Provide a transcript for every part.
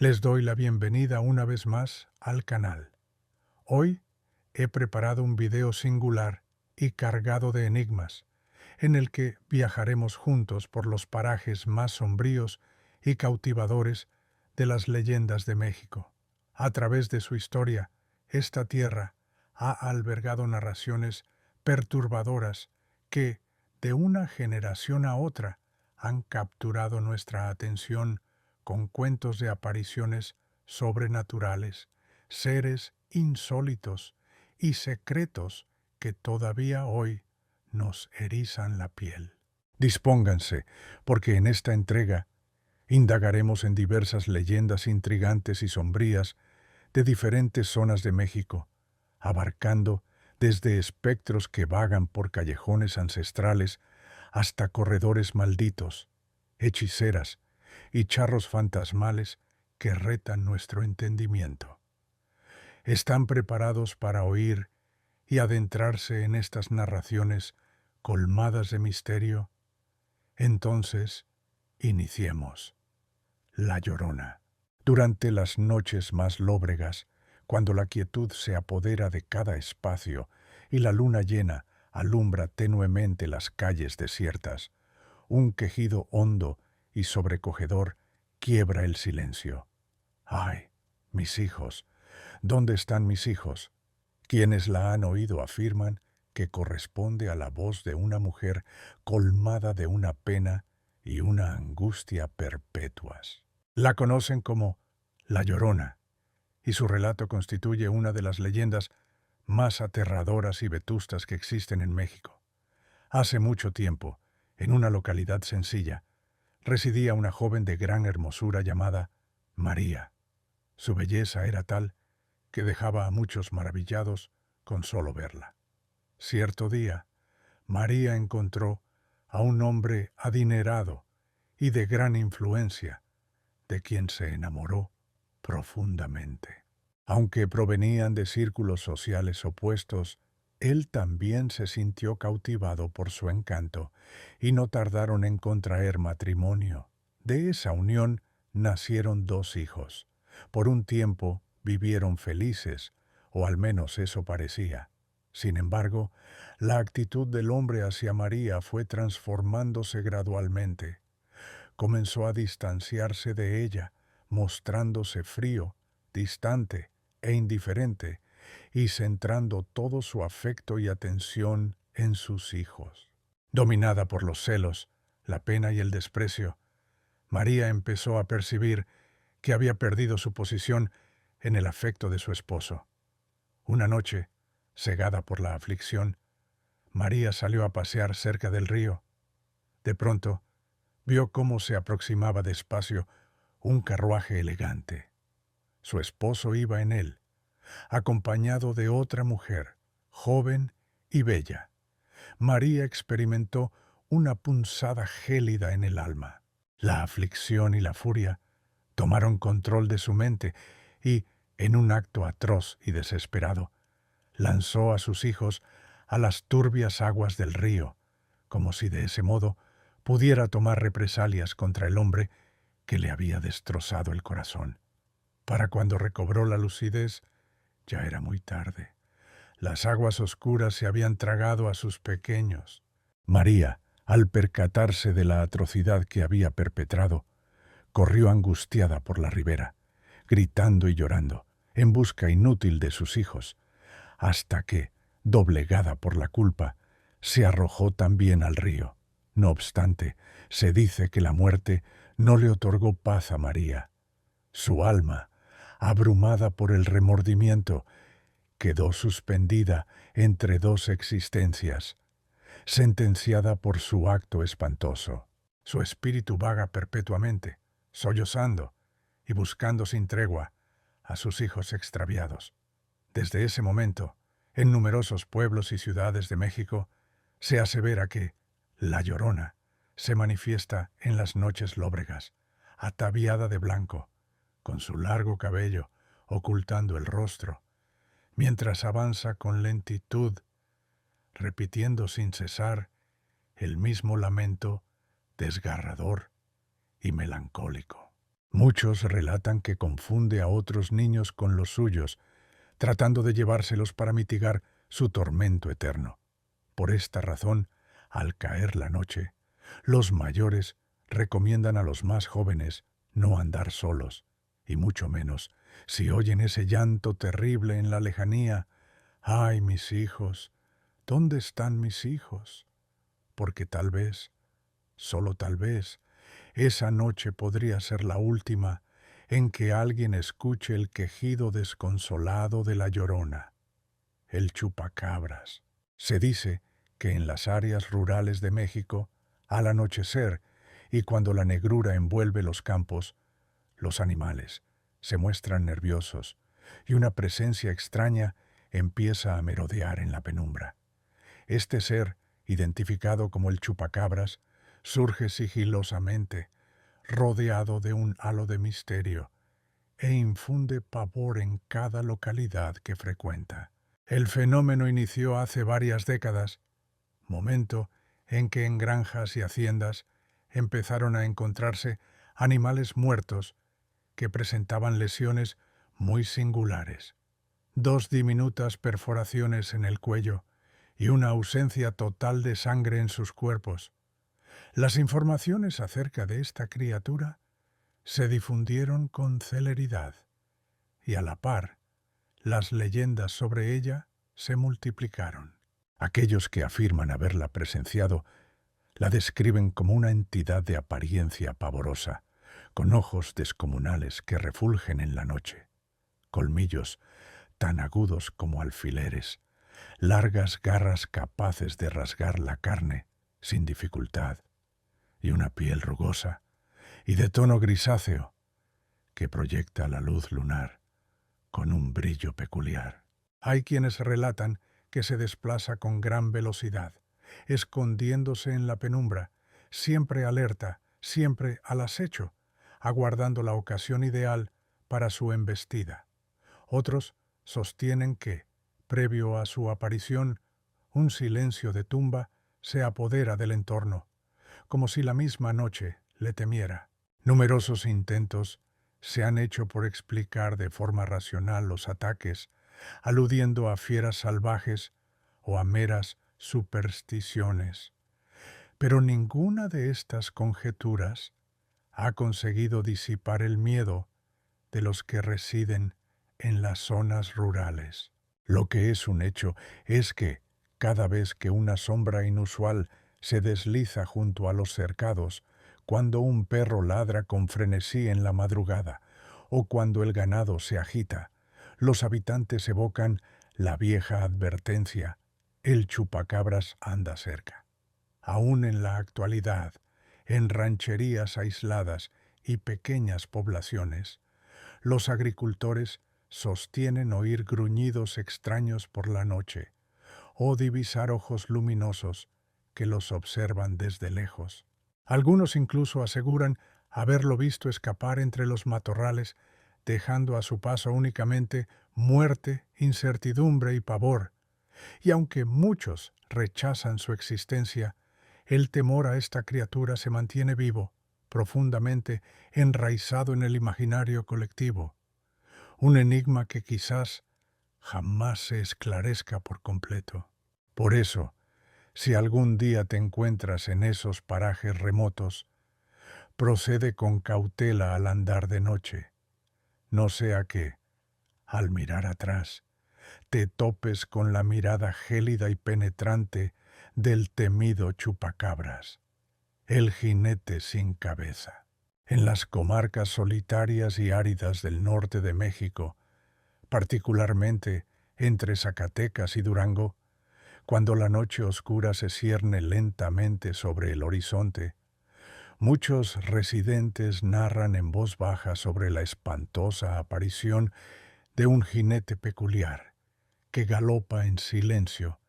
Les doy la bienvenida una vez más al canal. Hoy he preparado un video singular y cargado de enigmas, en el que viajaremos juntos por los parajes más sombríos y cautivadores de las leyendas de México. A través de su historia, esta tierra ha albergado narraciones perturbadoras que, de una generación a otra, han capturado nuestra atención con cuentos de apariciones sobrenaturales, seres insólitos y secretos que todavía hoy nos erizan la piel. Dispónganse, porque en esta entrega indagaremos en diversas leyendas intrigantes y sombrías de diferentes zonas de México, abarcando desde espectros que vagan por callejones ancestrales hasta corredores malditos, hechiceras y charros fantasmales que retan nuestro entendimiento. ¿Están preparados para oír y adentrarse en estas narraciones colmadas de misterio? Entonces, iniciemos. La Llorona. Durante las noches más lóbregas, cuando la quietud se apodera de cada espacio y la luna llena alumbra tenuemente las calles desiertas, un quejido hondo y sobrecogedor quiebra el silencio. ¡Ay, mis hijos! ¿Dónde están mis hijos? Quienes la han oído afirman que corresponde a la voz de una mujer colmada de una pena y una angustia perpetuas. La conocen como La Llorona, y su relato constituye una de las leyendas más aterradoras y vetustas que existen en México. Hace mucho tiempo, en una localidad sencilla, residía una joven de gran hermosura llamada María. Su belleza era tal que dejaba a muchos maravillados con solo verla. Cierto día, María encontró a un hombre adinerado y de gran influencia, de quien se enamoró profundamente. Aunque provenían de círculos sociales opuestos, él también se sintió cautivado por su encanto, y no tardaron en contraer matrimonio. De esa unión nacieron 2 hijos. Por un tiempo vivieron felices, o al menos eso parecía. Sin embargo, la actitud del hombre hacia María fue transformándose gradualmente. Comenzó a distanciarse de ella, mostrándose frío, distante e indiferente, y centrando todo su afecto y atención en sus hijos. Dominada por los celos, la pena y el desprecio, María empezó a percibir que había perdido su posición en el afecto de su esposo. Una noche, cegada por la aflicción, María salió a pasear cerca del río. De pronto, vio cómo se aproximaba despacio un carruaje elegante. Su esposo iba en él, acompañado de otra mujer, joven y bella. María experimentó una punzada gélida en el alma. La aflicción y la furia tomaron control de su mente y, en un acto atroz y desesperado, lanzó a sus hijos a las turbias aguas del río, como si de ese modo pudiera tomar represalias contra el hombre que le había destrozado el corazón. Para cuando recobró la lucidez, ya era muy tarde. Las aguas oscuras se habían tragado a sus pequeños. María, al percatarse de la atrocidad que había perpetrado, corrió angustiada por la ribera, gritando y llorando, en busca inútil de sus hijos, hasta que, doblegada por la culpa, se arrojó también al río. No obstante, se dice que la muerte no le otorgó paz a María. Su alma, abrumada por el remordimiento, quedó suspendida entre 2 existencias, sentenciada por su acto espantoso. Su espíritu vaga perpetuamente, sollozando y buscando sin tregua a sus hijos extraviados. Desde ese momento, en numerosos pueblos y ciudades de México, se asevera que la Llorona se manifiesta en las noches lóbregas, ataviada de blanco, con su largo cabello ocultando el rostro, mientras avanza con lentitud, repitiendo sin cesar el mismo lamento desgarrador y melancólico. Muchos relatan que confunde a otros niños con los suyos, tratando de llevárselos para mitigar su tormento eterno. Por esta razón, al caer la noche, los mayores recomiendan a los más jóvenes no andar solos, y mucho menos si oyen ese llanto terrible en la lejanía. ¡Ay, mis hijos! ¿Dónde están mis hijos? Porque tal vez, solo tal vez, esa noche podría ser la última en que alguien escuche el quejido desconsolado de la llorona, el chupacabras. Se dice que en las áreas rurales de México, al anochecer y cuando la negrura envuelve los campos, los animales se muestran nerviosos y una presencia extraña empieza a merodear en la penumbra. Este ser, identificado como el chupacabras, surge sigilosamente, rodeado de un halo de misterio, e infunde pavor en cada localidad que frecuenta. El fenómeno inició hace varias décadas, momento en que en granjas y haciendas empezaron a encontrarse animales muertos que presentaban lesiones muy singulares, 2 diminutas perforaciones en el cuello y una ausencia total de sangre en sus cuerpos. Las informaciones acerca de esta criatura se difundieron con celeridad y a la par, las leyendas sobre ella se multiplicaron. Aquellos que afirman haberla presenciado la describen como una entidad de apariencia pavorosa, con ojos descomunales que refulgen en la noche, colmillos tan agudos como alfileres, largas garras capaces de rasgar la carne sin dificultad, y una piel rugosa y de tono grisáceo que proyecta la luz lunar con un brillo peculiar. Hay quienes relatan que se desplaza con gran velocidad, escondiéndose en la penumbra, siempre alerta, siempre al acecho, aguardando la ocasión ideal para su embestida. Otros sostienen que, previo a su aparición, un silencio de tumba se apodera del entorno, como si la misma noche le temiera. Numerosos intentos se han hecho por explicar de forma racional los ataques, aludiendo a fieras salvajes o a meras supersticiones. Pero ninguna de estas conjeturas ha conseguido disipar el miedo de los que residen en las zonas rurales. Lo que es un hecho es que, cada vez que una sombra inusual se desliza junto a los cercados, cuando un perro ladra con frenesí en la madrugada, o cuando el ganado se agita, los habitantes evocan la vieja advertencia: el chupacabras anda cerca. Aún en la actualidad, en rancherías aisladas y pequeñas poblaciones, los agricultores sostienen oír gruñidos extraños por la noche, o divisar ojos luminosos que los observan desde lejos. Algunos incluso aseguran haberlo visto escapar entre los matorrales, dejando a su paso únicamente muerte, incertidumbre y pavor. Y aunque muchos rechazan su existencia, el temor a esta criatura se mantiene vivo, profundamente enraizado en el imaginario colectivo. Un enigma que quizás jamás se esclarezca por completo. Por eso, si algún día te encuentras en esos parajes remotos, procede con cautela al andar de noche, no sea que, al mirar atrás, te topes con la mirada gélida y penetrante del temido chupacabras, el jinete sin cabeza. En las comarcas solitarias y áridas del norte de México, particularmente entre Zacatecas y Durango, cuando la noche oscura se cierne lentamente sobre el horizonte, muchos residentes narran en voz baja sobre la espantosa aparición de un jinete peculiar que galopa en silencio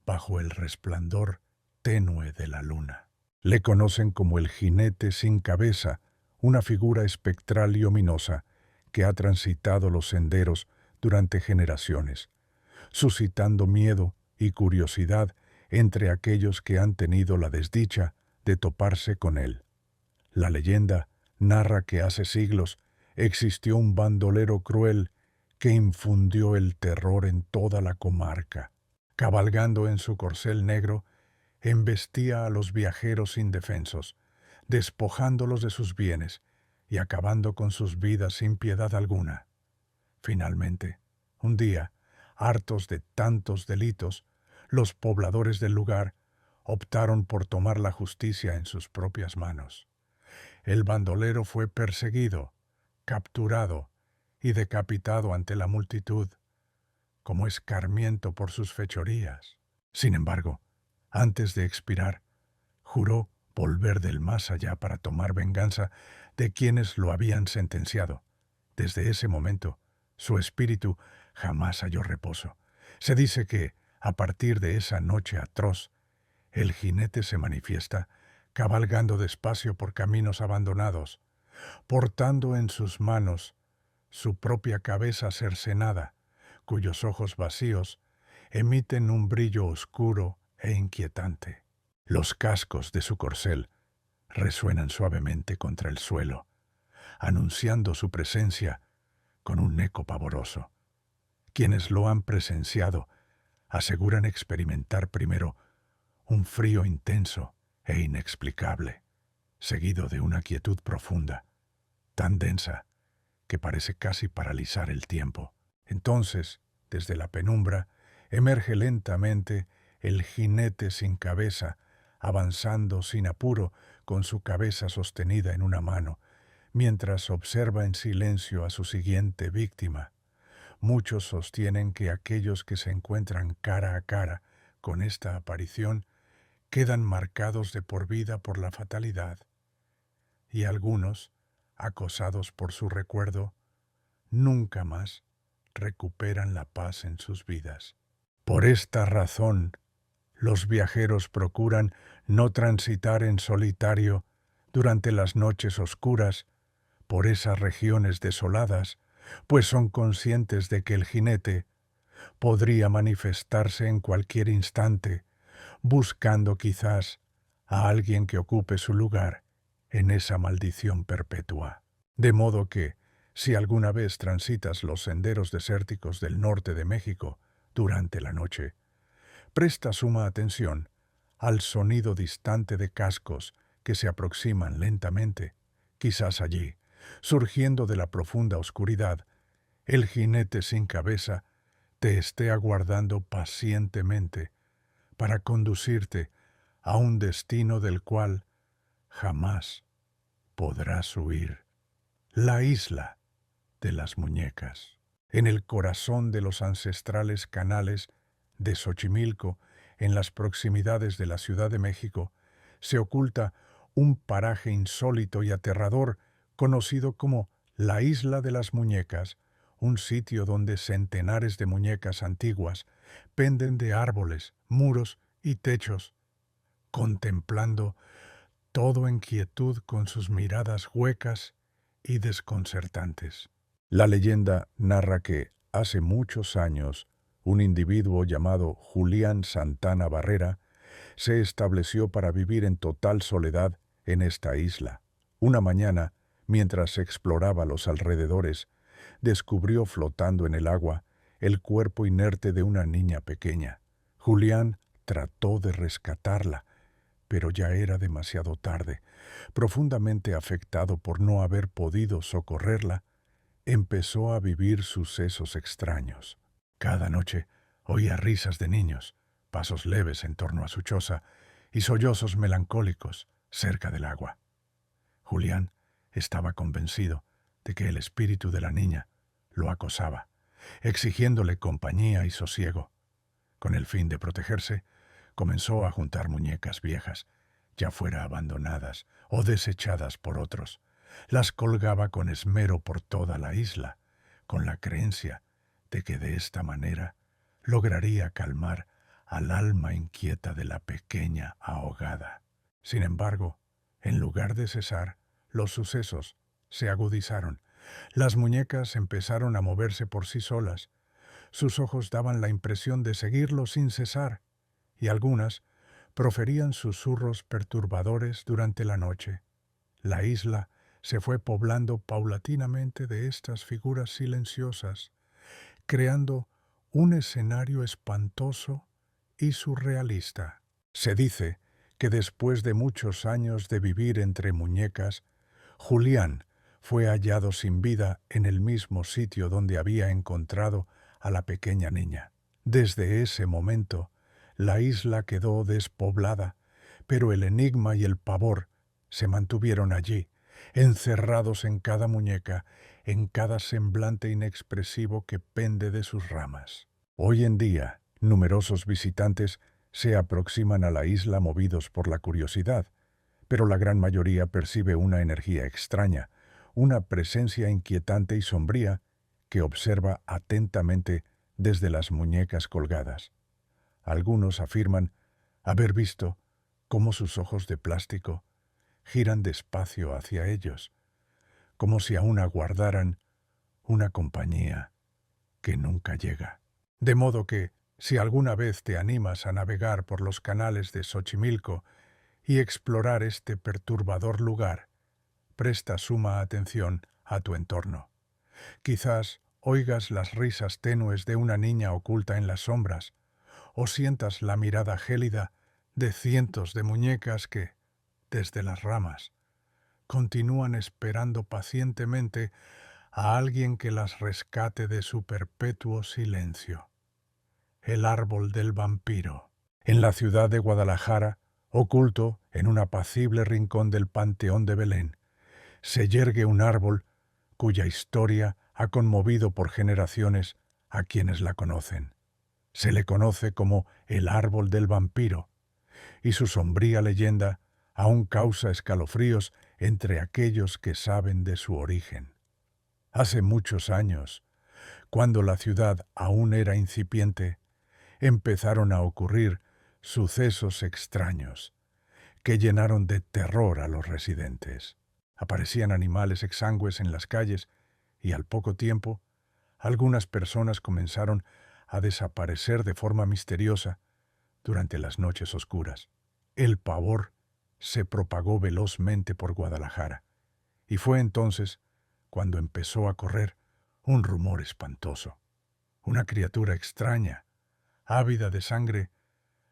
bajo el resplandor tenue de la luna. Le conocen como el jinete sin cabeza, una figura espectral y ominosa que ha transitado los senderos durante generaciones, suscitando miedo y curiosidad entre aquellos que han tenido la desdicha de toparse con él. La leyenda narra que hace siglos existió un bandolero cruel que infundió el terror en toda la comarca. Cabalgando en su corcel negro, embestía a los viajeros indefensos, despojándolos de sus bienes y acabando con sus vidas sin piedad alguna. Finalmente, un día, hartos de tantos delitos, los pobladores del lugar optaron por tomar la justicia en sus propias manos. El bandolero fue perseguido, capturado y decapitado ante la multitud, como escarmiento por sus fechorías. Sin embargo, antes de expirar, juró volver del más allá para tomar venganza de quienes lo habían sentenciado. Desde ese momento, su espíritu jamás halló reposo. Se dice que, a partir de esa noche atroz, el jinete se manifiesta cabalgando despacio por caminos abandonados, portando en sus manos su propia cabeza cercenada, cuyos ojos vacíos emiten un brillo oscuro e inquietante. Los cascos de su corcel resuenan suavemente contra el suelo, anunciando su presencia con un eco pavoroso. Quienes lo han presenciado aseguran experimentar primero un frío intenso e inexplicable, seguido de una quietud profunda, tan densa que parece casi paralizar el tiempo. Entonces, desde la penumbra, emerge lentamente el jinete sin cabeza, avanzando sin apuro con su cabeza sostenida en una mano, mientras observa en silencio a su siguiente víctima. Muchos sostienen que aquellos que se encuentran cara a cara con esta aparición quedan marcados de por vida por la fatalidad, y algunos, acosados por su recuerdo, nunca más recuperan la paz en sus vidas. Por esta razón, los viajeros procuran no transitar en solitario durante las noches oscuras por esas regiones desoladas, pues son conscientes de que el jinete podría manifestarse en cualquier instante, buscando quizás a alguien que ocupe su lugar en esa maldición perpetua. De modo que, si alguna vez transitas los senderos desérticos del norte de México durante la noche, presta suma atención al sonido distante de cascos que se aproximan lentamente. Quizás allí, surgiendo de la profunda oscuridad, el jinete sin cabeza te esté aguardando pacientemente para conducirte a un destino del cual jamás podrás huir. La isla de las muñecas. En el corazón de los ancestrales canales de Xochimilco, en las proximidades de la Ciudad de México, se oculta un paraje insólito y aterrador conocido como la Isla de las Muñecas, un sitio donde centenares de muñecas antiguas penden de árboles, muros y techos, contemplando todo en quietud con sus miradas huecas y desconcertantes. La leyenda narra que, hace muchos años, un individuo llamado Julián Santana Barrera se estableció para vivir en total soledad en esta isla. Una mañana, mientras exploraba los alrededores, descubrió flotando en el agua el cuerpo inerte de una niña pequeña. Julián trató de rescatarla, pero ya era demasiado tarde. Profundamente afectado por no haber podido socorrerla, empezó a vivir sucesos extraños. Cada noche oía risas de niños, pasos leves en torno a su choza y sollozos melancólicos cerca del agua. Julián estaba convencido de que el espíritu de la niña lo acosaba, exigiéndole compañía y sosiego. Con el fin de protegerse, comenzó a juntar muñecas viejas, ya fuera abandonadas o desechadas por otros. Las colgaba con esmero por toda la isla, con la creencia de que de esta manera lograría calmar al alma inquieta de la pequeña ahogada. Sin embargo, en lugar de cesar, los sucesos se agudizaron. Las muñecas empezaron a moverse por sí solas. Sus ojos daban la impresión de seguirlo sin cesar, y algunas proferían susurros perturbadores durante la noche. La isla se fue poblando paulatinamente de estas figuras silenciosas, creando un escenario espantoso y surrealista. Se dice que después de muchos años de vivir entre muñecas, Julián fue hallado sin vida en el mismo sitio donde había encontrado a la pequeña niña. Desde ese momento, la isla quedó despoblada, pero el enigma y el pavor se mantuvieron allí, encerrados en cada muñeca, en cada semblante inexpresivo que pende de sus ramas. Hoy en día, numerosos visitantes se aproximan a la isla movidos por la curiosidad, pero la gran mayoría percibe una energía extraña, una presencia inquietante y sombría que observa atentamente desde las muñecas colgadas. Algunos afirman haber visto cómo sus ojos de plástico giran despacio hacia ellos, como si aún aguardaran una compañía que nunca llega. De modo que, si alguna vez te animas a navegar por los canales de Xochimilco y explorar este perturbador lugar, presta suma atención a tu entorno. Quizás oigas las risas tenues de una niña oculta en las sombras, o sientas la mirada gélida de cientos de muñecas que, desde las ramas, continúan esperando pacientemente a alguien que las rescate de su perpetuo silencio. El árbol del vampiro. En la ciudad de Guadalajara, oculto en un apacible rincón del Panteón de Belén, se yergue un árbol cuya historia ha conmovido por generaciones a quienes la conocen. Se le conoce como el árbol del vampiro, y su sombría leyenda aún causa escalofríos entre aquellos que saben de su origen. Hace muchos años, cuando la ciudad aún era incipiente, empezaron a ocurrir sucesos extraños que llenaron de terror a los residentes. Aparecían animales exangües en las calles y al poco tiempo, algunas personas comenzaron a desaparecer de forma misteriosa durante las noches oscuras. El pavor se propagó velozmente por Guadalajara, y fue entonces cuando empezó a correr un rumor espantoso. Una criatura extraña, ávida de sangre,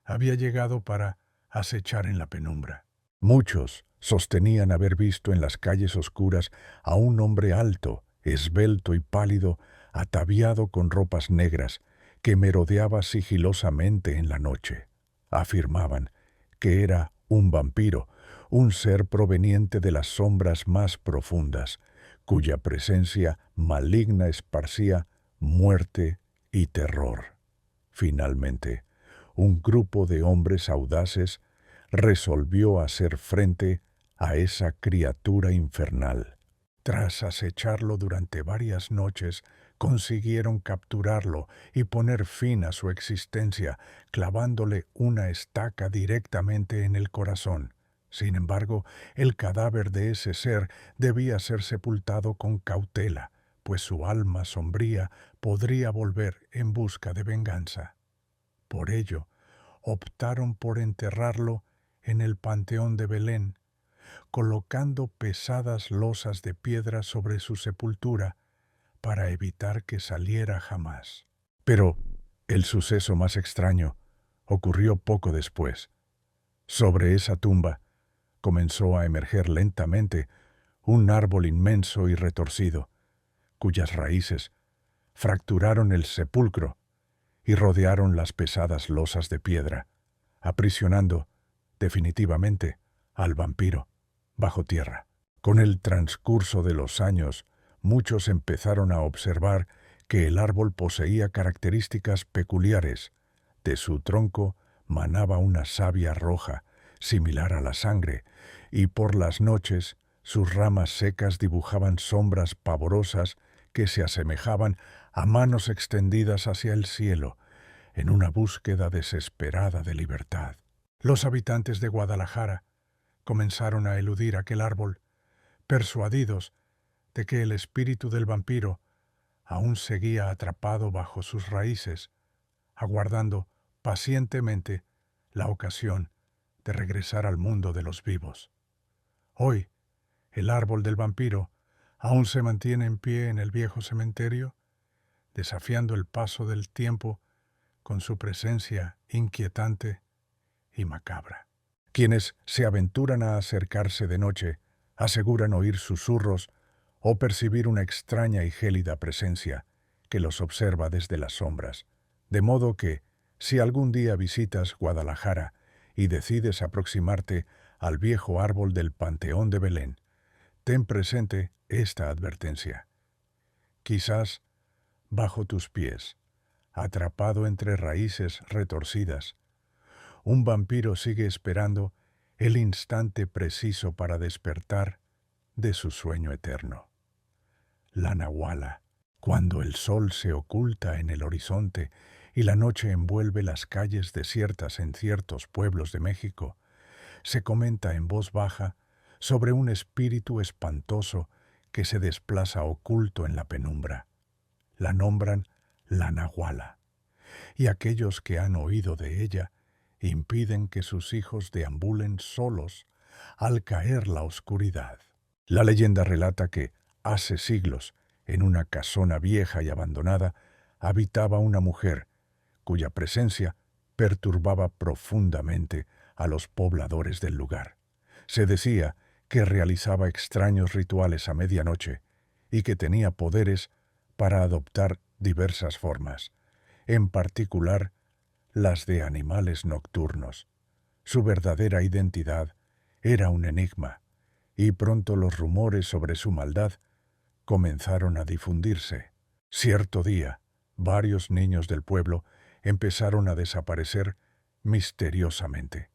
había llegado para acechar en la penumbra. Muchos sostenían haber visto en las calles oscuras a un hombre alto, esbelto y pálido, ataviado con ropas negras, que merodeaba sigilosamente en la noche. Afirmaban que era un vampiro, un ser proveniente de las sombras más profundas, cuya presencia maligna esparcía muerte y terror. Finalmente, un grupo de hombres audaces resolvió hacer frente a esa criatura infernal. Tras acecharlo durante varias noches, consiguieron capturarlo y poner fin a su existencia, clavándole una estaca directamente en el corazón. Sin embargo, el cadáver de ese ser debía ser sepultado con cautela, pues su alma sombría podría volver en busca de venganza. Por ello, optaron por enterrarlo en el Panteón de Belén, colocando pesadas losas de piedra sobre su sepultura para evitar que saliera jamás. Pero el suceso más extraño ocurrió poco después. Sobre esa tumba comenzó a emerger lentamente un árbol inmenso y retorcido, cuyas raíces fracturaron el sepulcro y rodearon las pesadas losas de piedra, aprisionando definitivamente al vampiro bajo tierra. Con el transcurso de los años, muchos empezaron a observar que el árbol poseía características peculiares. De su tronco manaba una savia roja, similar a la sangre, y por las noches sus ramas secas dibujaban sombras pavorosas que se asemejaban a manos extendidas hacia el cielo, en una búsqueda desesperada de libertad. Los habitantes de Guadalajara comenzaron a eludir aquel árbol, persuadidos de que el espíritu del vampiro aún seguía atrapado bajo sus raíces, aguardando pacientemente la ocasión de regresar al mundo de los vivos. Hoy, El árbol del vampiro aún se mantiene en pie en el viejo cementerio, desafiando el paso del tiempo con su presencia inquietante y macabra. Quienes se aventuran a acercarse de noche aseguran oír susurros o percibir una extraña y gélida presencia que los observa desde las sombras, de modo que, si algún día visitas Guadalajara y decides aproximarte al viejo árbol del Panteón de Belén, ten presente esta advertencia. Quizás, bajo tus pies, atrapado entre raíces retorcidas, un vampiro sigue esperando el instante preciso para despertar de su sueño eterno. La Nahuala, cuando el sol se oculta en el horizonte y la noche envuelve las calles desiertas en ciertos pueblos de México, se comenta en voz baja sobre un espíritu espantoso que se desplaza oculto en la penumbra. La nombran la Nahuala, y aquellos que han oído de ella impiden que sus hijos deambulen solos al caer la oscuridad. La leyenda relata que, hace siglos, en una casona vieja y abandonada, habitaba una mujer cuya presencia perturbaba profundamente a los pobladores del lugar. Se decía que realizaba extraños rituales a medianoche y que tenía poderes para adoptar diversas formas, en particular las de animales nocturnos. Su verdadera identidad era un enigma, y pronto los rumores sobre su maldad comenzaron a difundirse. Cierto día, varios niños del pueblo empezaron a desaparecer misteriosamente.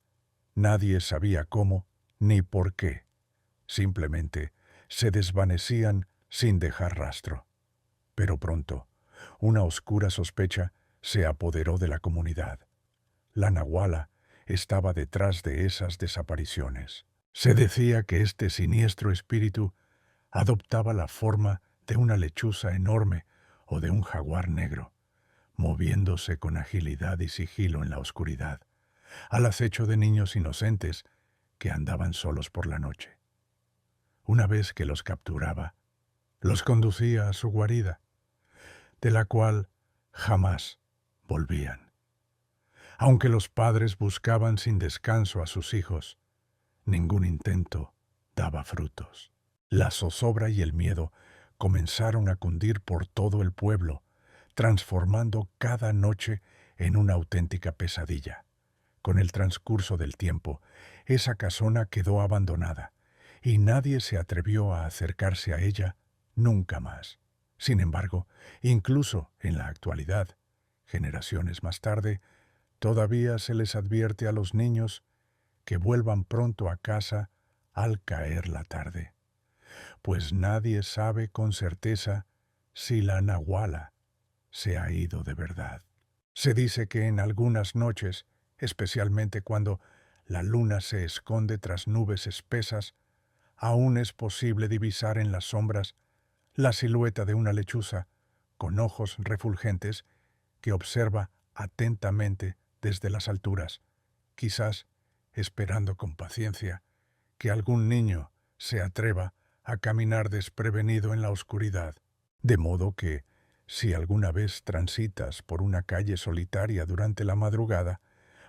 Nadie sabía cómo ni por qué. Simplemente se desvanecían sin dejar rastro. Pero pronto, una oscura sospecha se apoderó de la comunidad. La Nahuala estaba detrás de esas desapariciones. Se decía que este siniestro espíritu adoptaba la forma de una lechuza enorme o de un jaguar negro, moviéndose con agilidad y sigilo en la oscuridad, al acecho de niños inocentes que andaban solos por la noche. Una vez que los capturaba, los conducía a su guarida, de la cual jamás volvían. Aunque los padres buscaban sin descanso a sus hijos, ningún intento daba frutos. La zozobra y el miedo comenzaron a cundir por todo el pueblo, transformando cada noche en una auténtica pesadilla. Con el transcurso del tiempo, esa casona quedó abandonada y nadie se atrevió a acercarse a ella nunca más. Sin embargo, incluso en la actualidad, generaciones más tarde, todavía se les advierte a los niños que vuelvan pronto a casa al caer la tarde, pues nadie sabe con certeza si la Nahuala se ha ido de verdad. Se dice que en algunas noches, especialmente cuando la luna se esconde tras nubes espesas, aún es posible divisar en las sombras la silueta de una lechuza con ojos refulgentes que observa atentamente desde las alturas, quizás esperando con paciencia que algún niño se atreva a caminar desprevenido en la oscuridad. De modo que, si alguna vez transitas por una calle solitaria durante la madrugada,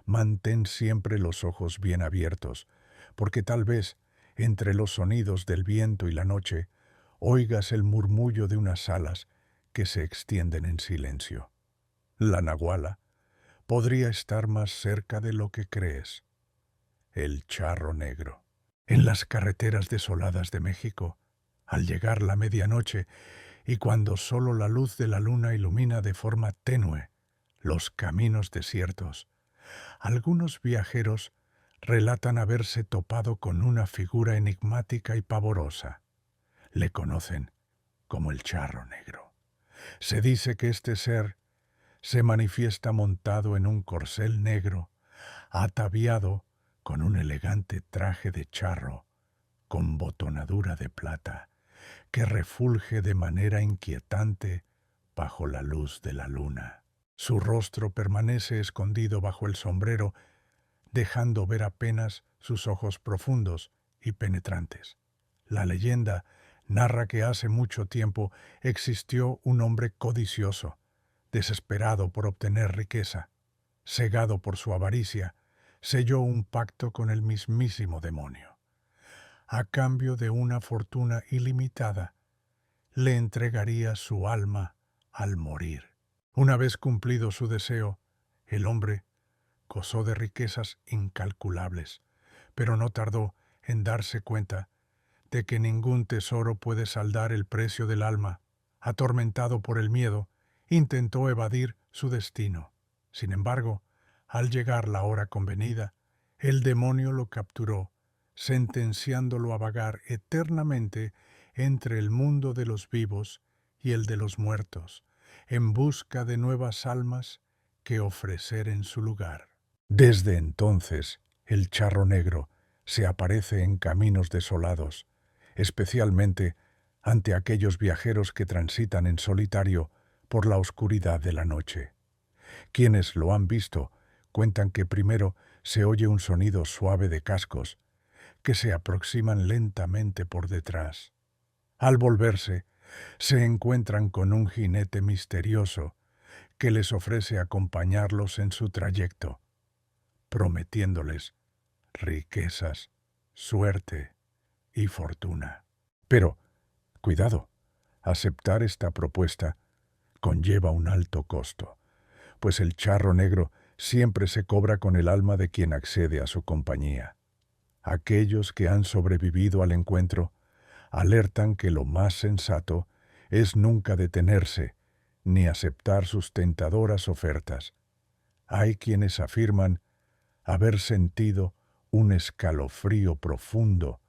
mantén siempre los ojos bien abiertos, porque tal vez, entre los sonidos del viento y la noche, oigas el murmullo de unas alas que se extienden en silencio. La Nahuala podría estar más cerca de lo que crees. El charro negro. En las carreteras desoladas de México, al llegar la medianoche y cuando solo la luz de la luna ilumina de forma tenue los caminos desiertos, algunos viajeros relatan haberse topado con una figura enigmática y pavorosa. Le conocen como el charro negro. Se dice que este ser se manifiesta montado en un corcel negro, ataviado con un elegante traje de charro, con botonadura de plata, que refulge de manera inquietante bajo la luz de la luna. Su rostro permanece escondido bajo el sombrero, dejando ver apenas sus ojos profundos y penetrantes. La leyenda narra que hace mucho tiempo existió un hombre codicioso, desesperado por obtener riqueza, cegado por su avaricia, selló un pacto con el mismísimo demonio. A cambio de una fortuna ilimitada, le entregaría su alma al morir. Una vez cumplido su deseo, el hombre gozó de riquezas incalculables, pero no tardó en darse cuenta de que ningún tesoro puede saldar el precio del alma. Atormentado por el miedo, intentó evadir su destino. Sin embargo, al llegar la hora convenida, el demonio lo capturó, sentenciándolo a vagar eternamente entre el mundo de los vivos y el de los muertos, en busca de nuevas almas que ofrecer en su lugar. Desde entonces, el charro negro se aparece en caminos desolados, especialmente ante aquellos viajeros que transitan en solitario por la oscuridad de la noche. Quienes lo han visto cuentan que primero se oye un sonido suave de cascos que se aproximan lentamente por detrás. Al volverse, se encuentran con un jinete misterioso que les ofrece acompañarlos en su trayecto, prometiéndoles riquezas, suerte y fortuna. Pero, cuidado, aceptar esta propuesta conlleva un alto costo, pues el charro negro siempre se cobra con el alma de quien accede a su compañía. Aquellos que han sobrevivido al encuentro alertan que lo más sensato es nunca detenerse ni aceptar sus tentadoras ofertas. Hay quienes afirman haber sentido un escalofrío profundo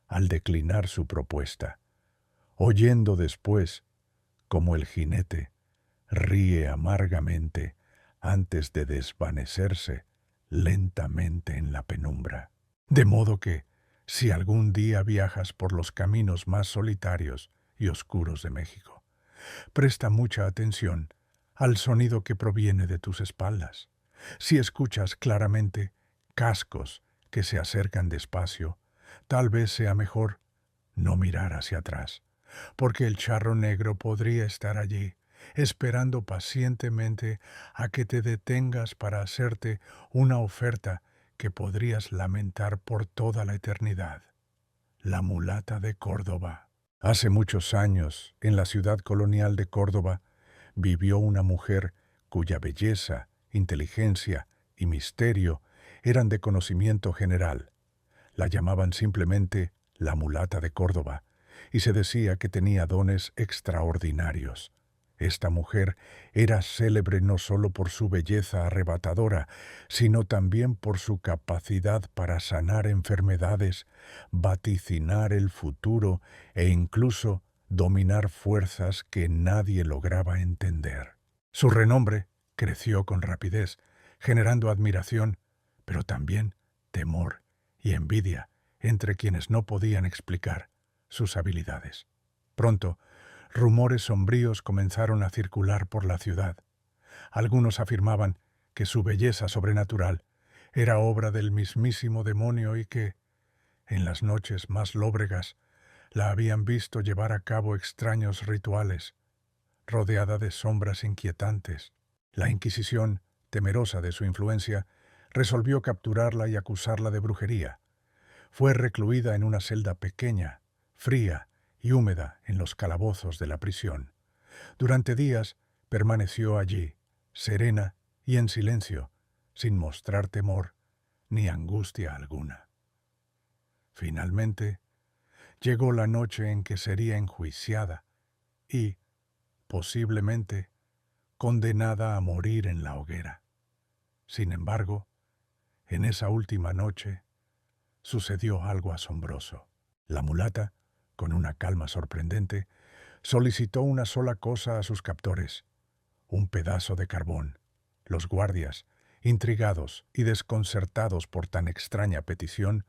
al declinar su propuesta, oyendo después como el jinete ríe amargamente antes de desvanecerse lentamente en la penumbra. De modo que, si algún día viajas por los caminos más solitarios y oscuros de México, presta mucha atención al sonido que proviene de tus espaldas. Si escuchas claramente cascos que se acercan despacio, tal vez sea mejor no mirar hacia atrás, porque el charro negro podría estar allí, esperando pacientemente a que te detengas para hacerte una oferta que podrías lamentar por toda la eternidad. La mulata de Córdoba. Hace muchos años, en la ciudad colonial de Córdoba, vivió una mujer cuya belleza, inteligencia y misterio eran de conocimiento general. La llamaban simplemente la mulata de Córdoba, y se decía que tenía dones extraordinarios. Esta mujer era célebre no solo por su belleza arrebatadora, sino también por su capacidad para sanar enfermedades, vaticinar el futuro e incluso dominar fuerzas que nadie lograba entender. Su renombre creció con rapidez, generando admiración, pero también temor y envidia entre quienes no podían explicar sus habilidades. Pronto, rumores sombríos comenzaron a circular por la ciudad. Algunos afirmaban que su belleza sobrenatural era obra del mismísimo demonio y que, en las noches más lóbregas, la habían visto llevar a cabo extraños rituales, rodeada de sombras inquietantes. La Inquisición, temerosa de su influencia, resolvió capturarla y acusarla de brujería. Fue recluida en una celda pequeña, fría y húmeda en los calabozos de la prisión. Durante días permaneció allí, serena y en silencio, sin mostrar temor ni angustia alguna. Finalmente, llegó la noche en que sería enjuiciada y, posiblemente, condenada a morir en la hoguera. Sin embargo, en esa última noche, sucedió algo asombroso. La mulata, con una calma sorprendente, solicitó una sola cosa a sus captores: un pedazo de carbón. Los guardias, intrigados y desconcertados por tan extraña petición,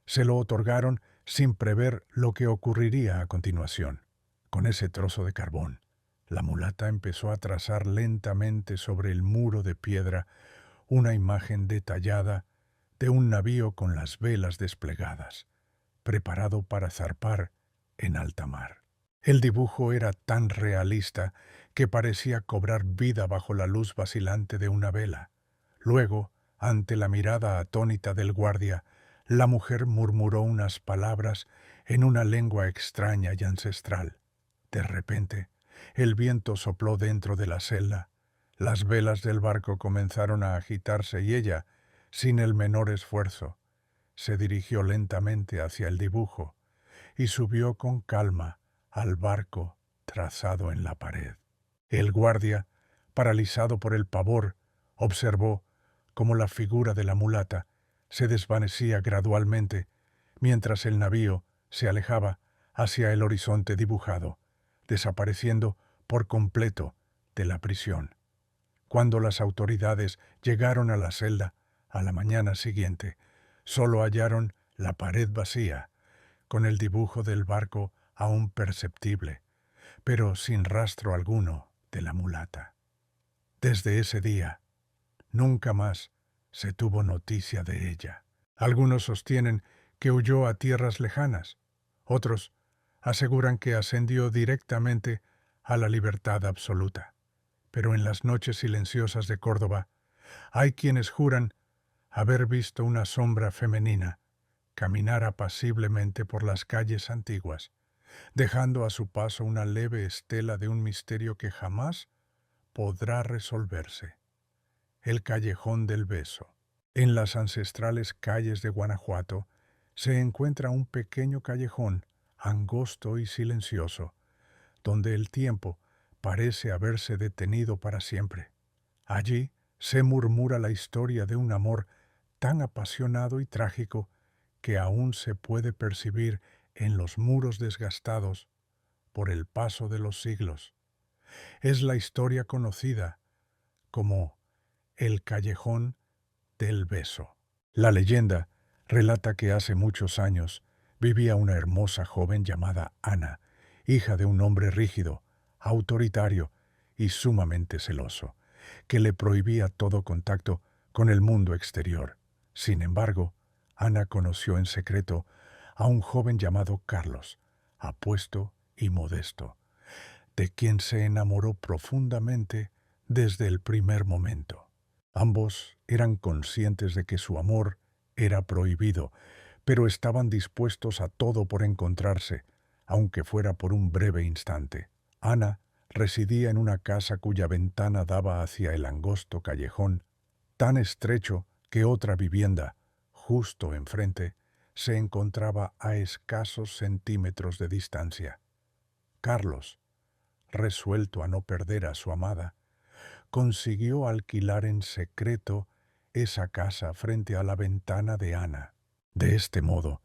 se lo otorgaron sin prever lo que ocurriría a continuación. Con ese trozo de carbón, la mulata empezó a trazar lentamente sobre el muro de piedra una imagen detallada de un navío con las velas desplegadas, preparado para zarpar en alta mar. El dibujo era tan realista que parecía cobrar vida bajo la luz vacilante de una vela. Luego, ante la mirada atónita del guardia, la mujer murmuró unas palabras en una lengua extraña y ancestral. De repente, el viento sopló dentro de la celda, las velas del barco comenzaron a agitarse y ella, sin el menor esfuerzo, se dirigió lentamente hacia el dibujo y subió con calma al barco trazado en la pared. El guardia, paralizado por el pavor, observó cómo la figura de la mulata se desvanecía gradualmente mientras el navío se alejaba hacia el horizonte dibujado, desapareciendo por completo de la prisión. Cuando las autoridades llegaron a la celda a la mañana siguiente, solo hallaron la pared vacía, con el dibujo del barco aún perceptible, pero sin rastro alguno de la mulata. Desde ese día, nunca más se tuvo noticia de ella. Algunos sostienen que huyó a tierras lejanas, otros aseguran que ascendió directamente a la libertad absoluta. Pero en las noches silenciosas de Córdoba hay quienes juran haber visto una sombra femenina caminar apaciblemente por las calles antiguas, dejando a su paso una leve estela de un misterio que jamás podrá resolverse. El callejón del beso. En las ancestrales calles de Guanajuato se encuentra un pequeño callejón, angosto y silencioso, donde el tiempo parece haberse detenido para siempre. Allí se murmura la historia de un amor tan apasionado y trágico que aún se puede percibir en los muros desgastados por el paso de los siglos. Es la historia conocida como el Callejón del Beso. La leyenda relata que hace muchos años vivía una hermosa joven llamada Ana, hija de un hombre rígido, autoritario y sumamente celoso, que le prohibía todo contacto con el mundo exterior. Sin embargo, Ana conoció en secreto a un joven llamado Carlos, apuesto y modesto, de quien se enamoró profundamente desde el primer momento. Ambos eran conscientes de que su amor era prohibido, pero estaban dispuestos a todo por encontrarse, aunque fuera por un breve instante. Ana residía en una casa cuya ventana daba hacia el angosto callejón, tan estrecho que otra vivienda, justo enfrente, se encontraba a escasos centímetros de distancia. Carlos, resuelto a no perder a su amada, consiguió alquilar en secreto esa casa frente a la ventana de Ana. De este modo,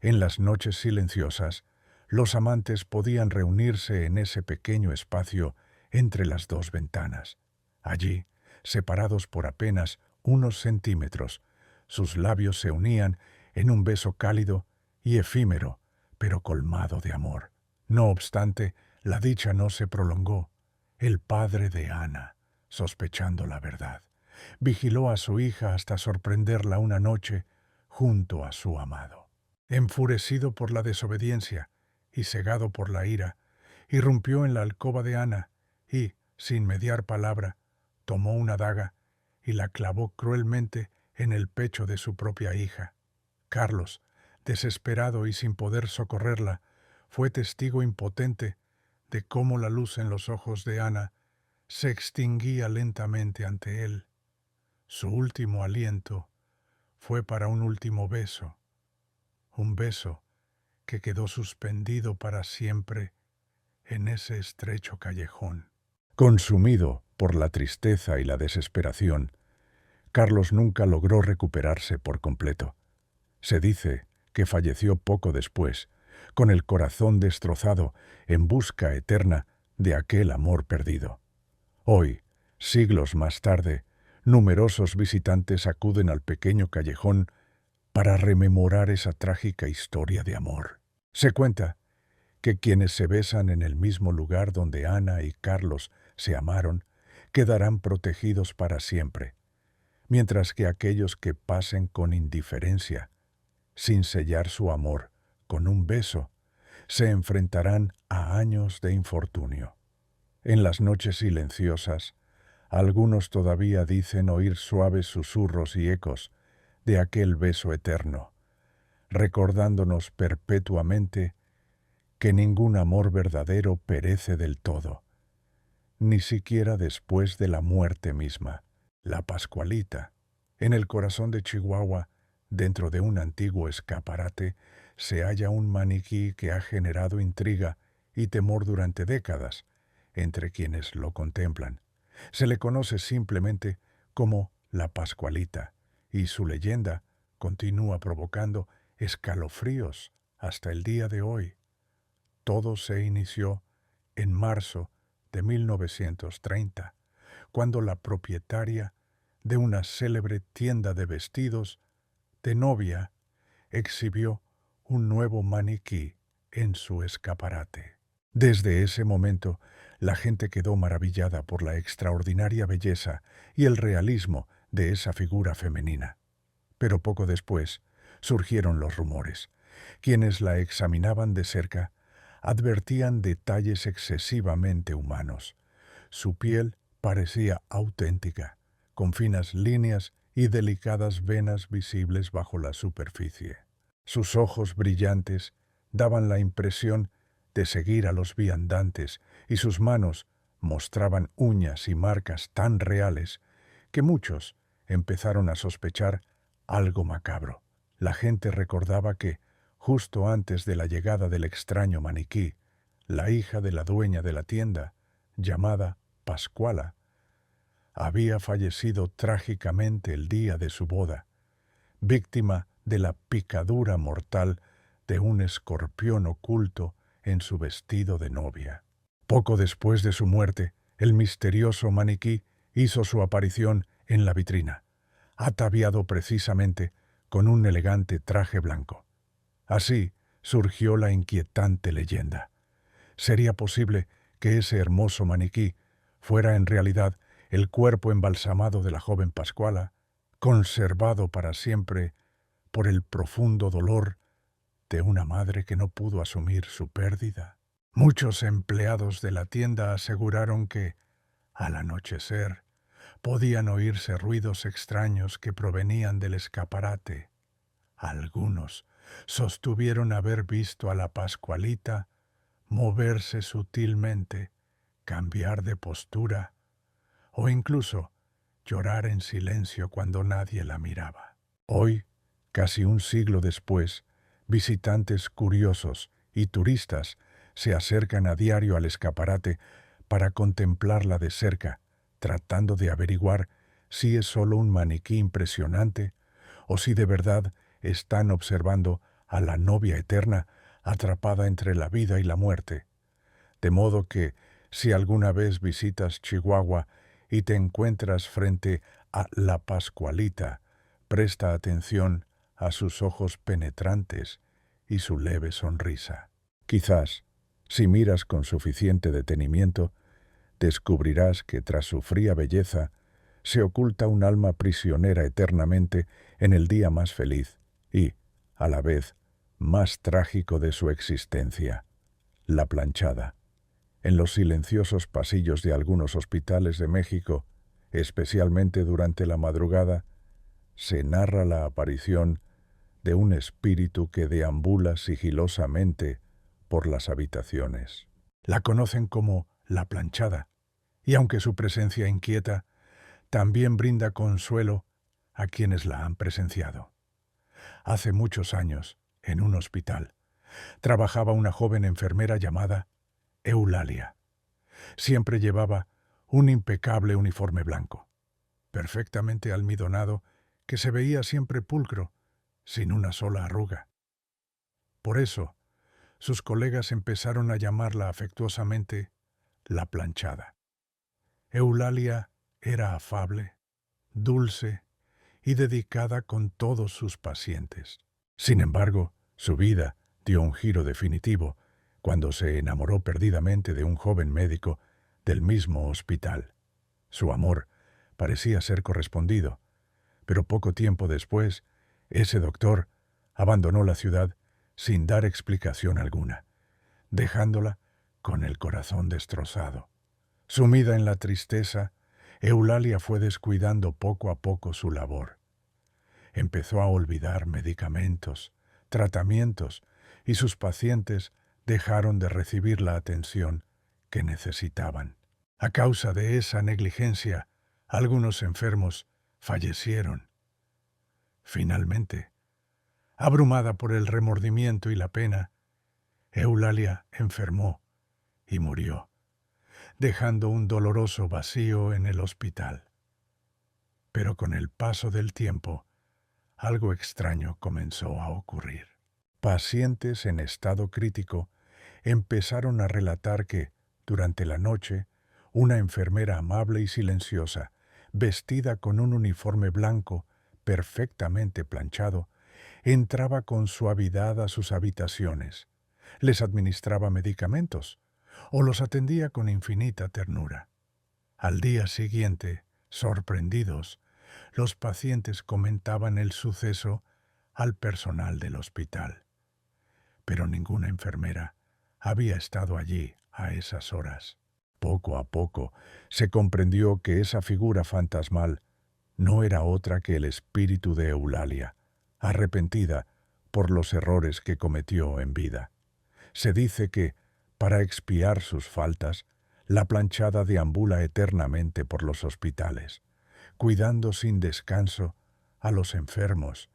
en las noches silenciosas, los amantes podían reunirse en ese pequeño espacio entre las dos ventanas. Allí, separados por apenas unos centímetros, sus labios se unían en un beso cálido y efímero, pero colmado de amor. No obstante, la dicha no se prolongó. El padre de Ana, sospechando la verdad, vigiló a su hija hasta sorprenderla una noche junto a su amado. Enfurecido por la desobediencia y cegado por la ira, irrumpió en la alcoba de Ana y, sin mediar palabra, tomó una daga y la clavó cruelmente en el pecho de su propia hija. Carlos, desesperado y sin poder socorrerla, fue testigo impotente de cómo la luz en los ojos de Ana se extinguía lentamente ante él. Su último aliento fue para un último beso, un beso que quedó suspendido para siempre en ese estrecho callejón. Consumido por la tristeza y la desesperación, Carlos nunca logró recuperarse por completo. Se dice que falleció poco después, con el corazón destrozado en busca eterna de aquel amor perdido. Hoy, siglos más tarde, numerosos visitantes acuden al pequeño callejón para rememorar esa trágica historia de amor. Se cuenta que quienes se besan en el mismo lugar donde Ana y Carlos se amaron quedarán protegidos para siempre, mientras que aquellos que pasen con indiferencia, sin sellar su amor con un beso, se enfrentarán a años de infortunio. En las noches silenciosas, algunos todavía dicen oír suaves susurros y ecos de aquel beso eterno, recordándonos perpetuamente que ningún amor verdadero perece del todo, ni siquiera después de la muerte misma. La Pascualita, en el corazón de Chihuahua, dentro de un antiguo escaparate, se halla un maniquí que ha generado intriga y temor durante décadas entre quienes lo contemplan. Se le conoce simplemente como la Pascualita, y su leyenda continúa provocando escalofríos hasta el día de hoy. Todo se inició en marzo de 1930, cuando la propietaria de una célebre tienda de vestidos de novia exhibió un nuevo maniquí en su escaparate. Desde ese momento, la gente quedó maravillada por la extraordinaria belleza y el realismo de esa figura femenina. Pero poco después surgieron los rumores. Quienes la examinaban de cerca advertían detalles excesivamente humanos. Su piel parecía auténtica, con finas líneas y delicadas venas visibles bajo la superficie. Sus ojos brillantes daban la impresión de seguir a los viandantes y sus manos mostraban uñas y marcas tan reales que muchos empezaron a sospechar algo macabro. La gente recordaba que, justo antes de la llegada del extraño maniquí, la hija de la dueña de la tienda, llamada Pascuala, había fallecido trágicamente el día de su boda, víctima de la picadura mortal de un escorpión oculto en su vestido de novia. Poco después de su muerte, el misterioso maniquí hizo su aparición en la vitrina, ataviado precisamente con un elegante traje blanco. Así surgió la inquietante leyenda. ¿Sería posible que ese hermoso maniquí fuera en realidad el cuerpo embalsamado de la joven Pascuala, conservado para siempre por el profundo dolor de una madre que no pudo asumir su pérdida? Muchos empleados de la tienda aseguraron que, al anochecer, podían oírse ruidos extraños que provenían del escaparate. Algunos sostuvieron haber visto a la Pascualita moverse sutilmente, cambiar de postura o incluso llorar en silencio cuando nadie la miraba. Hoy, casi un siglo después, visitantes curiosos y turistas se acercan a diario al escaparate para contemplarla de cerca, tratando de averiguar si es solo un maniquí impresionante o si de verdad están observando a la novia eterna atrapada entre la vida y la muerte. De modo que, si alguna vez visitas Chihuahua y te encuentras frente a la Pascualita, presta atención a sus ojos penetrantes y su leve sonrisa. Quizás, si miras con suficiente detenimiento, descubrirás que tras su fría belleza se oculta un alma prisionera eternamente en el día más feliz y, a la vez, más trágico de su existencia, la planchada. En los silenciosos pasillos de algunos hospitales de México, especialmente durante la madrugada, se narra la aparición de un espíritu que deambula sigilosamente por las habitaciones. La conocen como la planchada, y aunque su presencia inquieta, también brinda consuelo a quienes la han presenciado. Hace muchos años, en un hospital, trabajaba una joven enfermera llamada Eulalia. Siempre llevaba un impecable uniforme blanco, perfectamente almidonado, que se veía siempre pulcro, sin una sola arruga. Por eso, sus colegas empezaron a llamarla afectuosamente la planchada. Eulalia era afable, dulce y dedicada con todos sus pacientes. Sin embargo, su vida dio un giro definitivo cuando se enamoró perdidamente de un joven médico del mismo hospital. Su amor parecía ser correspondido, pero poco tiempo después, ese doctor abandonó la ciudad sin dar explicación alguna, dejándola con el corazón destrozado. Sumida en la tristeza, Eulalia fue descuidando poco a poco su labor. Empezó a olvidar medicamentos, tratamientos, y sus pacientes dejaron de recibir la atención que necesitaban. A causa de esa negligencia, algunos enfermos fallecieron. Finalmente, abrumada por el remordimiento y la pena, Eulalia enfermó y murió, dejando un doloroso vacío en el hospital. Pero con el paso del tiempo, algo extraño comenzó a ocurrir. Pacientes en estado crítico empezaron a relatar que, durante la noche, una enfermera amable y silenciosa, vestida con un uniforme blanco perfectamente planchado, entraba con suavidad a sus habitaciones, les administraba medicamentos o los atendía con infinita ternura. Al día siguiente, sorprendidos, los pacientes comentaban el suceso al personal del hospital. Pero ninguna enfermera había estado allí a esas horas. Poco a poco se comprendió que esa figura fantasmal no era otra que el espíritu de Eulalia, arrepentida por los errores que cometió en vida. Se dice que, para expiar sus faltas, la planchada deambula eternamente por los hospitales, cuidando sin descanso a los enfermos,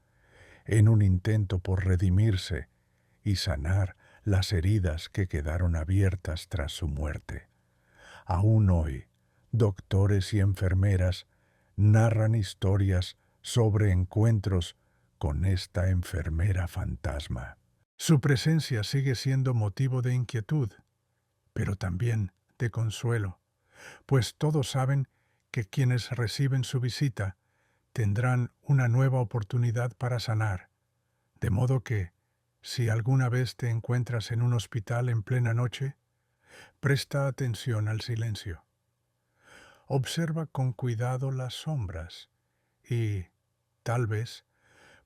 en un intento por redimirse y sanar las heridas que quedaron abiertas tras su muerte. Aún hoy, doctores y enfermeras narran historias sobre encuentros con esta enfermera fantasma. Su presencia sigue siendo motivo de inquietud, pero también de consuelo, pues todos saben que quienes reciben su visita tendrán una nueva oportunidad para sanar, de modo que, si alguna vez te encuentras en un hospital en plena noche, presta atención al silencio. Observa con cuidado las sombras y, tal vez,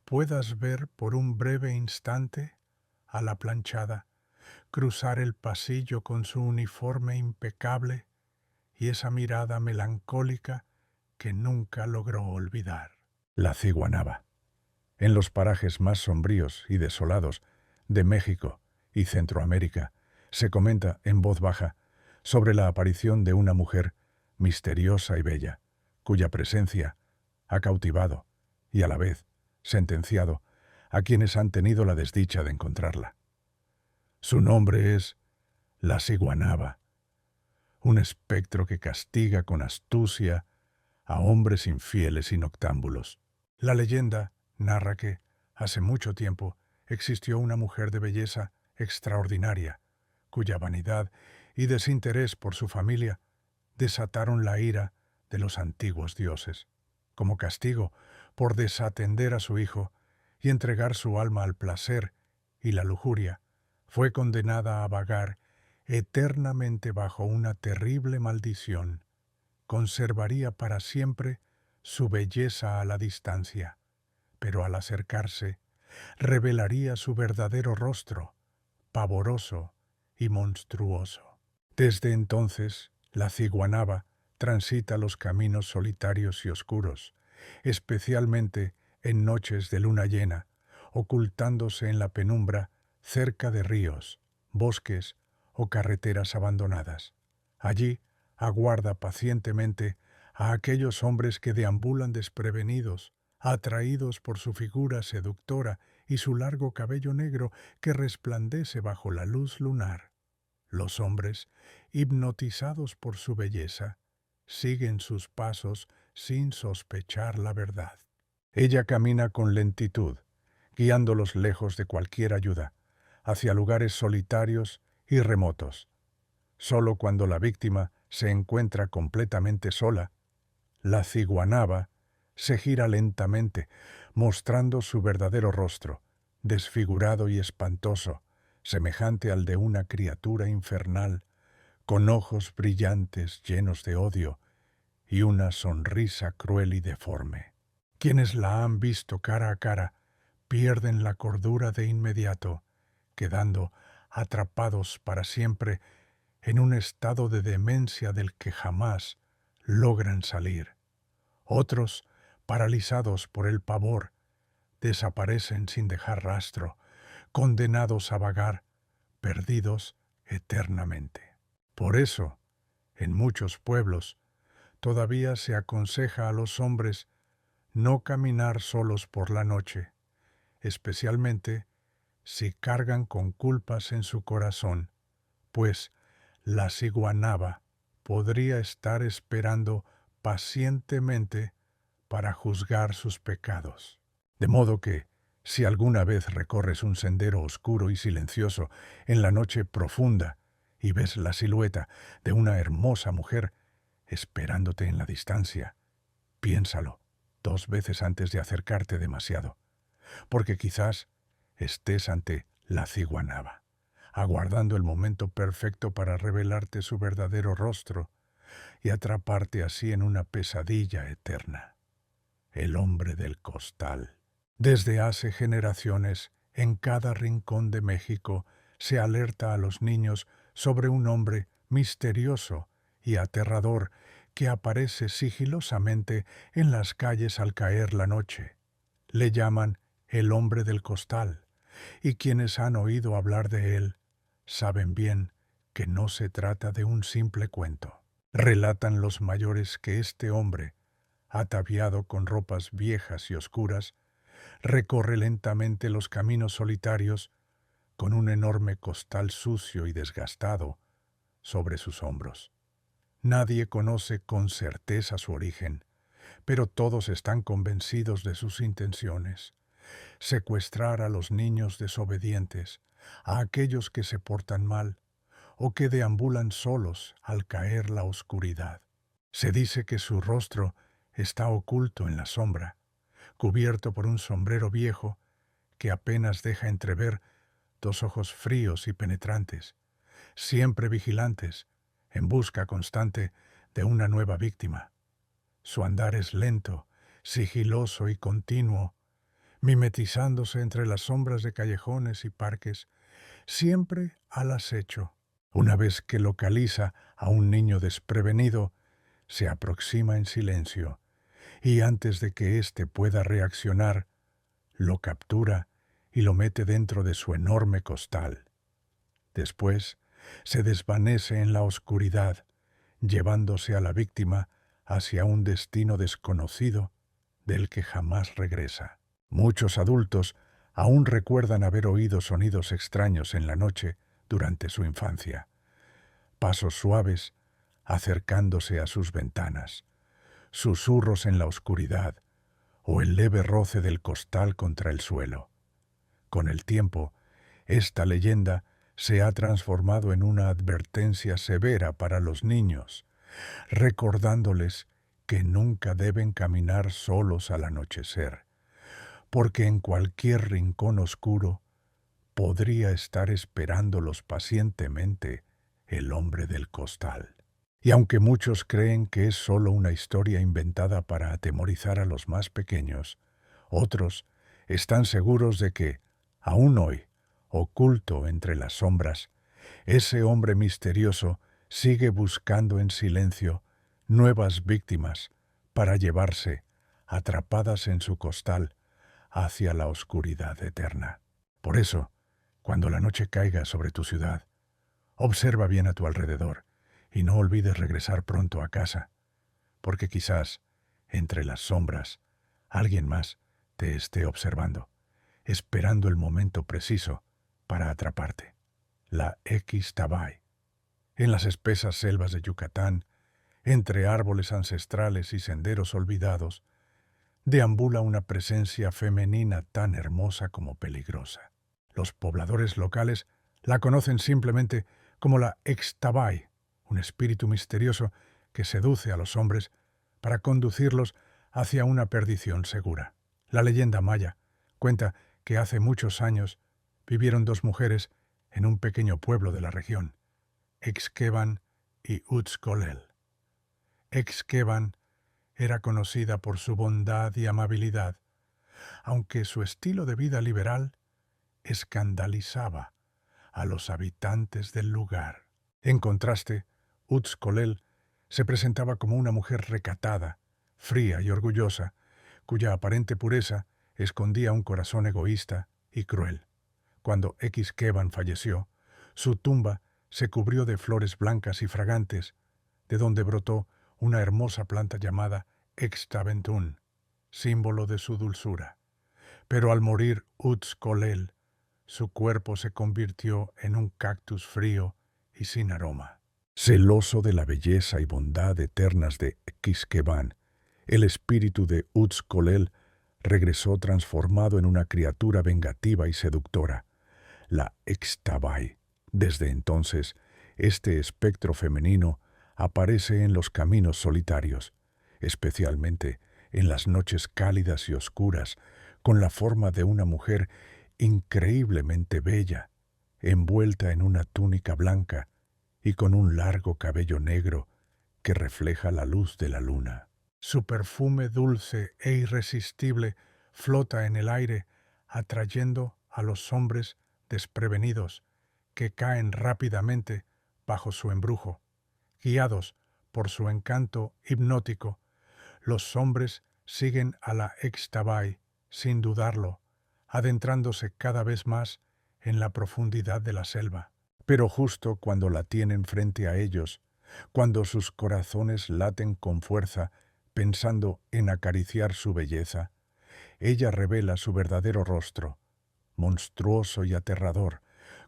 puedas ver por un breve instante a la planchada cruzar el pasillo con su uniforme impecable y esa mirada melancólica que nunca logró olvidar. La ciguanaba. En los parajes más sombríos y desolados de México y Centroamérica se comenta en voz baja sobre la aparición de una mujer misteriosa y bella, cuya presencia ha cautivado y a la vez sentenciado a quienes han tenido la desdicha de encontrarla. Su nombre es la ciguanaba, un espectro que castiga con astucia a hombres infieles y noctámbulos. La leyenda narra que, hace mucho tiempo, existió una mujer de belleza extraordinaria, cuya vanidad y desinterés por su familia desataron la ira de los antiguos dioses. Como castigo por desatender a su hijo y entregar su alma al placer y la lujuria, fue condenada a vagar eternamente bajo una terrible maldición. Conservaría para siempre su belleza a la distancia, pero al acercarse, revelaría su verdadero rostro, pavoroso y monstruoso. Desde entonces, la ciguanaba transita los caminos solitarios y oscuros, especialmente en noches de luna llena, ocultándose en la penumbra cerca de ríos, bosques o carreteras abandonadas. Allí aguarda pacientemente a aquellos hombres que deambulan desprevenidos, atraídos por su figura seductora y su largo cabello negro que resplandece bajo la luz lunar. Los hombres, hipnotizados por su belleza, siguen sus pasos sin sospechar la verdad. Ella camina con lentitud, guiándolos lejos de cualquier ayuda, hacia lugares solitarios y remotos. Solo cuando la víctima se encuentra completamente sola, la ciguanaba se gira lentamente, mostrando su verdadero rostro, desfigurado y espantoso, semejante al de una criatura infernal, con ojos brillantes llenos de odio y una sonrisa cruel y deforme. Quienes la han visto cara a cara pierden la cordura de inmediato quedando atrapados para siempre en un estado de demencia del que jamás logran salir. Otros, paralizados por el pavor, desaparecen sin dejar rastro, condenados a vagar, perdidos eternamente. Por eso, en muchos pueblos, todavía se aconseja a los hombres no caminar solos por la noche, especialmente si cargan con culpas en su corazón, pues la ciguanaba podría estar esperando pacientemente para juzgar sus pecados. De modo que, si alguna vez recorres un sendero oscuro y silencioso en la noche profunda y ves la silueta de una hermosa mujer esperándote en la distancia, piénsalo 2 veces antes de acercarte demasiado, porque quizás estés ante la ciguanaba, aguardando el momento perfecto para revelarte su verdadero rostro y atraparte así en una pesadilla eterna. El hombre del costal. Desde hace generaciones, en cada rincón de México se alerta a los niños sobre un hombre misterioso y aterrador que aparece sigilosamente en las calles al caer la noche. Le llaman el hombre del costal, y quienes han oído hablar de él saben bien que no se trata de un simple cuento. Relatan los mayores que este hombre, ataviado con ropas viejas y oscuras, recorre lentamente los caminos solitarios con un enorme costal sucio y desgastado sobre sus hombros. Nadie conoce con certeza su origen, pero todos están convencidos de sus intenciones: secuestrar a los niños desobedientes, a aquellos que se portan mal o que deambulan solos al caer la oscuridad. Se dice que su rostro está oculto en la sombra, cubierto por un sombrero viejo que apenas deja entrever 2 ojos fríos y penetrantes, siempre vigilantes, en busca constante de una nueva víctima. Su andar es lento, sigiloso y continuo, mimetizándose entre las sombras de callejones y parques, siempre al acecho. Una vez que localiza a un niño desprevenido, se aproxima en silencio, y antes de que éste pueda reaccionar, lo captura y lo mete dentro de su enorme costal. Después, se desvanece en la oscuridad, llevándose a la víctima hacia un destino desconocido del que jamás regresa. Muchos adultos aún recuerdan haber oído sonidos extraños en la noche durante su infancia, pasos suaves acercándose a sus ventanas, susurros en la oscuridad o el leve roce del costal contra el suelo. Con el tiempo, esta leyenda se ha transformado en una advertencia severa para los niños, recordándoles que nunca deben caminar solos al anochecer, porque en cualquier rincón oscuro podría estar esperándolos pacientemente el hombre del costal. Y aunque muchos creen que es solo una historia inventada para atemorizar a los más pequeños, otros están seguros de que, aún hoy, oculto entre las sombras, ese hombre misterioso sigue buscando en silencio nuevas víctimas para llevarse, atrapadas en su costal, hacia la oscuridad eterna. Por eso, cuando la noche caiga sobre tu ciudad, observa bien a tu alrededor y no olvides regresar pronto a casa, porque quizás, entre las sombras, alguien más te esté observando, esperando el momento preciso para atraparte. La Ixtabay. En las espesas selvas de Yucatán, entre árboles ancestrales y senderos olvidados, deambula una presencia femenina tan hermosa como peligrosa. Los pobladores locales la conocen simplemente como la Ixtabay, un espíritu misterioso que seduce a los hombres para conducirlos hacia una perdición segura. La leyenda maya cuenta que hace muchos años vivieron 2 mujeres en un pequeño pueblo de la región, Ixqueban y Utzcolel. Ixqueban era conocida por su bondad y amabilidad, aunque su estilo de vida liberal escandalizaba a los habitantes del lugar. En contraste, Utzcolel se presentaba como una mujer recatada, fría y orgullosa, cuya aparente pureza escondía un corazón egoísta y cruel. Cuando Xkeban falleció, su tumba se cubrió de flores blancas y fragantes, de donde brotó una hermosa planta llamada Extaventún, símbolo de su dulzura. Pero al morir Utzcolel, su cuerpo se convirtió en un cactus frío y sin aroma. Celoso de la belleza y bondad eternas de Xkeban, el espíritu de Utzcolel regresó transformado en una criatura vengativa y seductora, la Extabai. Desde entonces, este espectro femenino aparece en los caminos solitarios, especialmente en las noches cálidas y oscuras, con la forma de una mujer increíblemente bella, envuelta en una túnica blanca y con un largo cabello negro que refleja la luz de la luna. Su perfume dulce e irresistible flota en el aire, atrayendo a los hombres desprevenidos que caen rápidamente bajo su embrujo. Guiados por su encanto hipnótico, los hombres siguen a la Extabai sin dudarlo, adentrándose cada vez más en la profundidad de la selva. Pero justo cuando la tienen frente a ellos, cuando sus corazones laten con fuerza pensando en acariciar su belleza, ella revela su verdadero rostro, monstruoso y aterrador,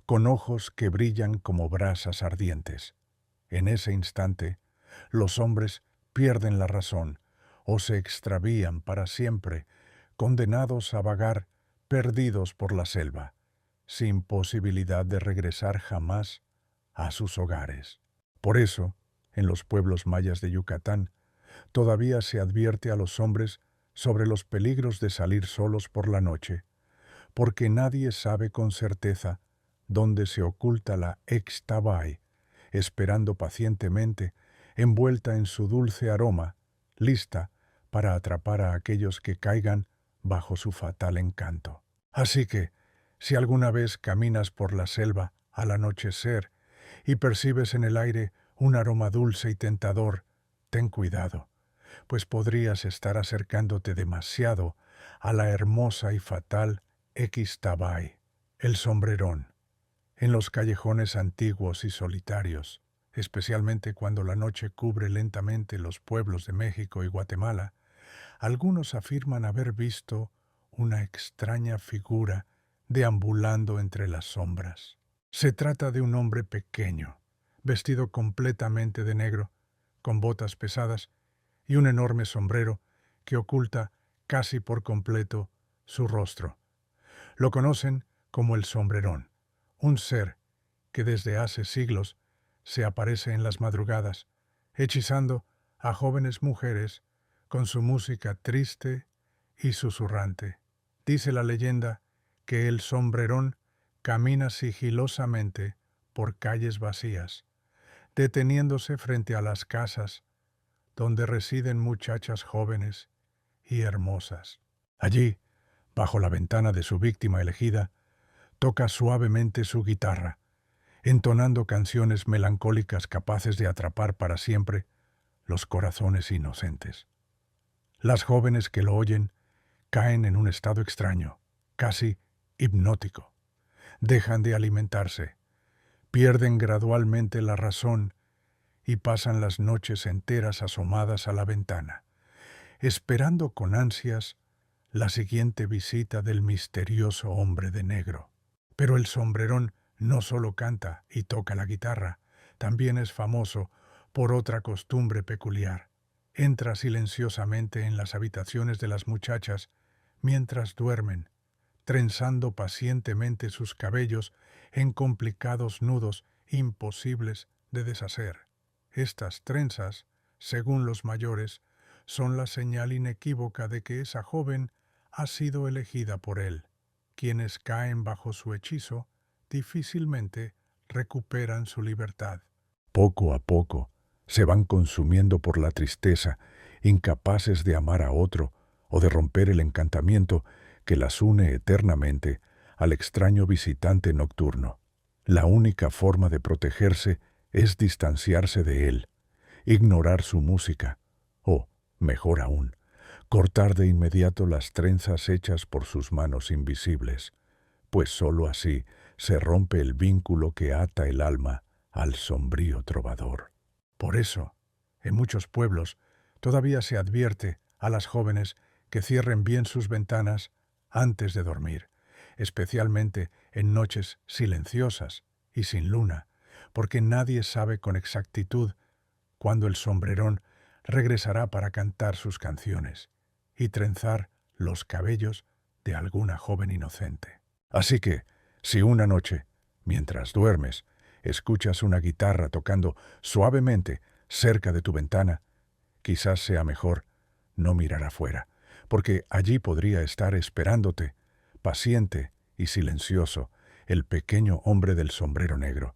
con ojos que brillan como brasas ardientes. En ese instante, los hombres pierden la razón o se extravían para siempre, condenados a vagar perdidos por la selva, sin posibilidad de regresar jamás a sus hogares. Por eso, en los pueblos mayas de Yucatán, todavía se advierte a los hombres sobre los peligros de salir solos por la noche, porque nadie sabe con certeza dónde se oculta la Extabai, esperando pacientemente, envuelta en su dulce aroma, lista para atrapar a aquellos que caigan bajo su fatal encanto. Así que, si alguna vez caminas por la selva al anochecer y percibes en el aire un aroma dulce y tentador, ten cuidado, pues podrías estar acercándote demasiado a la hermosa y fatal Xtabai, el sombrerón. En los callejones antiguos y solitarios, especialmente cuando la noche cubre lentamente los pueblos de México y Guatemala, algunos afirman haber visto una extraña figura deambulando entre las sombras. Se trata de un hombre pequeño, vestido completamente de negro, con botas pesadas y un enorme sombrero que oculta casi por completo su rostro. Lo conocen como el sombrerón, un ser que desde hace siglos se aparece en las madrugadas, hechizando a jóvenes mujeres con su música triste y susurrante. Dice la leyenda que el sombrerón camina sigilosamente por calles vacías, deteniéndose frente a las casas donde residen muchachas jóvenes y hermosas. Allí, bajo la ventana de su víctima elegida, toca suavemente su guitarra, entonando canciones melancólicas capaces de atrapar para siempre los corazones inocentes. Las jóvenes que lo oyen caen en un estado extraño, casi hipnótico. Dejan de alimentarse, pierden gradualmente la razón y pasan las noches enteras asomadas a la ventana, esperando con ansias la siguiente visita del misterioso hombre de negro. Pero el sombrerón no solo canta y toca la guitarra, también es famoso por otra costumbre peculiar. Entra silenciosamente en las habitaciones de las muchachas mientras duermen, trenzando pacientemente sus cabellos en complicados nudos imposibles de deshacer. Estas trenzas, según los mayores, son la señal inequívoca de que esa joven ha sido elegida por él. Quienes caen bajo su hechizo difícilmente recuperan su libertad. Poco a poco se van consumiendo por la tristeza, incapaces de amar a otro o de romper el encantamiento que las une eternamente al extraño visitante nocturno. La única forma de protegerse es distanciarse de él, ignorar su música, o, mejor aún, cortar de inmediato las trenzas hechas por sus manos invisibles, pues sólo así se rompe el vínculo que ata el alma al sombrío trovador. Por eso, en muchos pueblos todavía se advierte a las jóvenes que cierren bien sus ventanas antes de dormir, especialmente en noches silenciosas y sin luna, porque nadie sabe con exactitud cuándo el sombrerón regresará para cantar sus canciones y trenzar los cabellos de alguna joven inocente. Así que, si una noche, mientras duermes, escuchas una guitarra tocando suavemente cerca de tu ventana, quizás sea mejor no mirar afuera, porque allí podría estar esperándote, paciente y silencioso, el pequeño hombre del sombrero negro,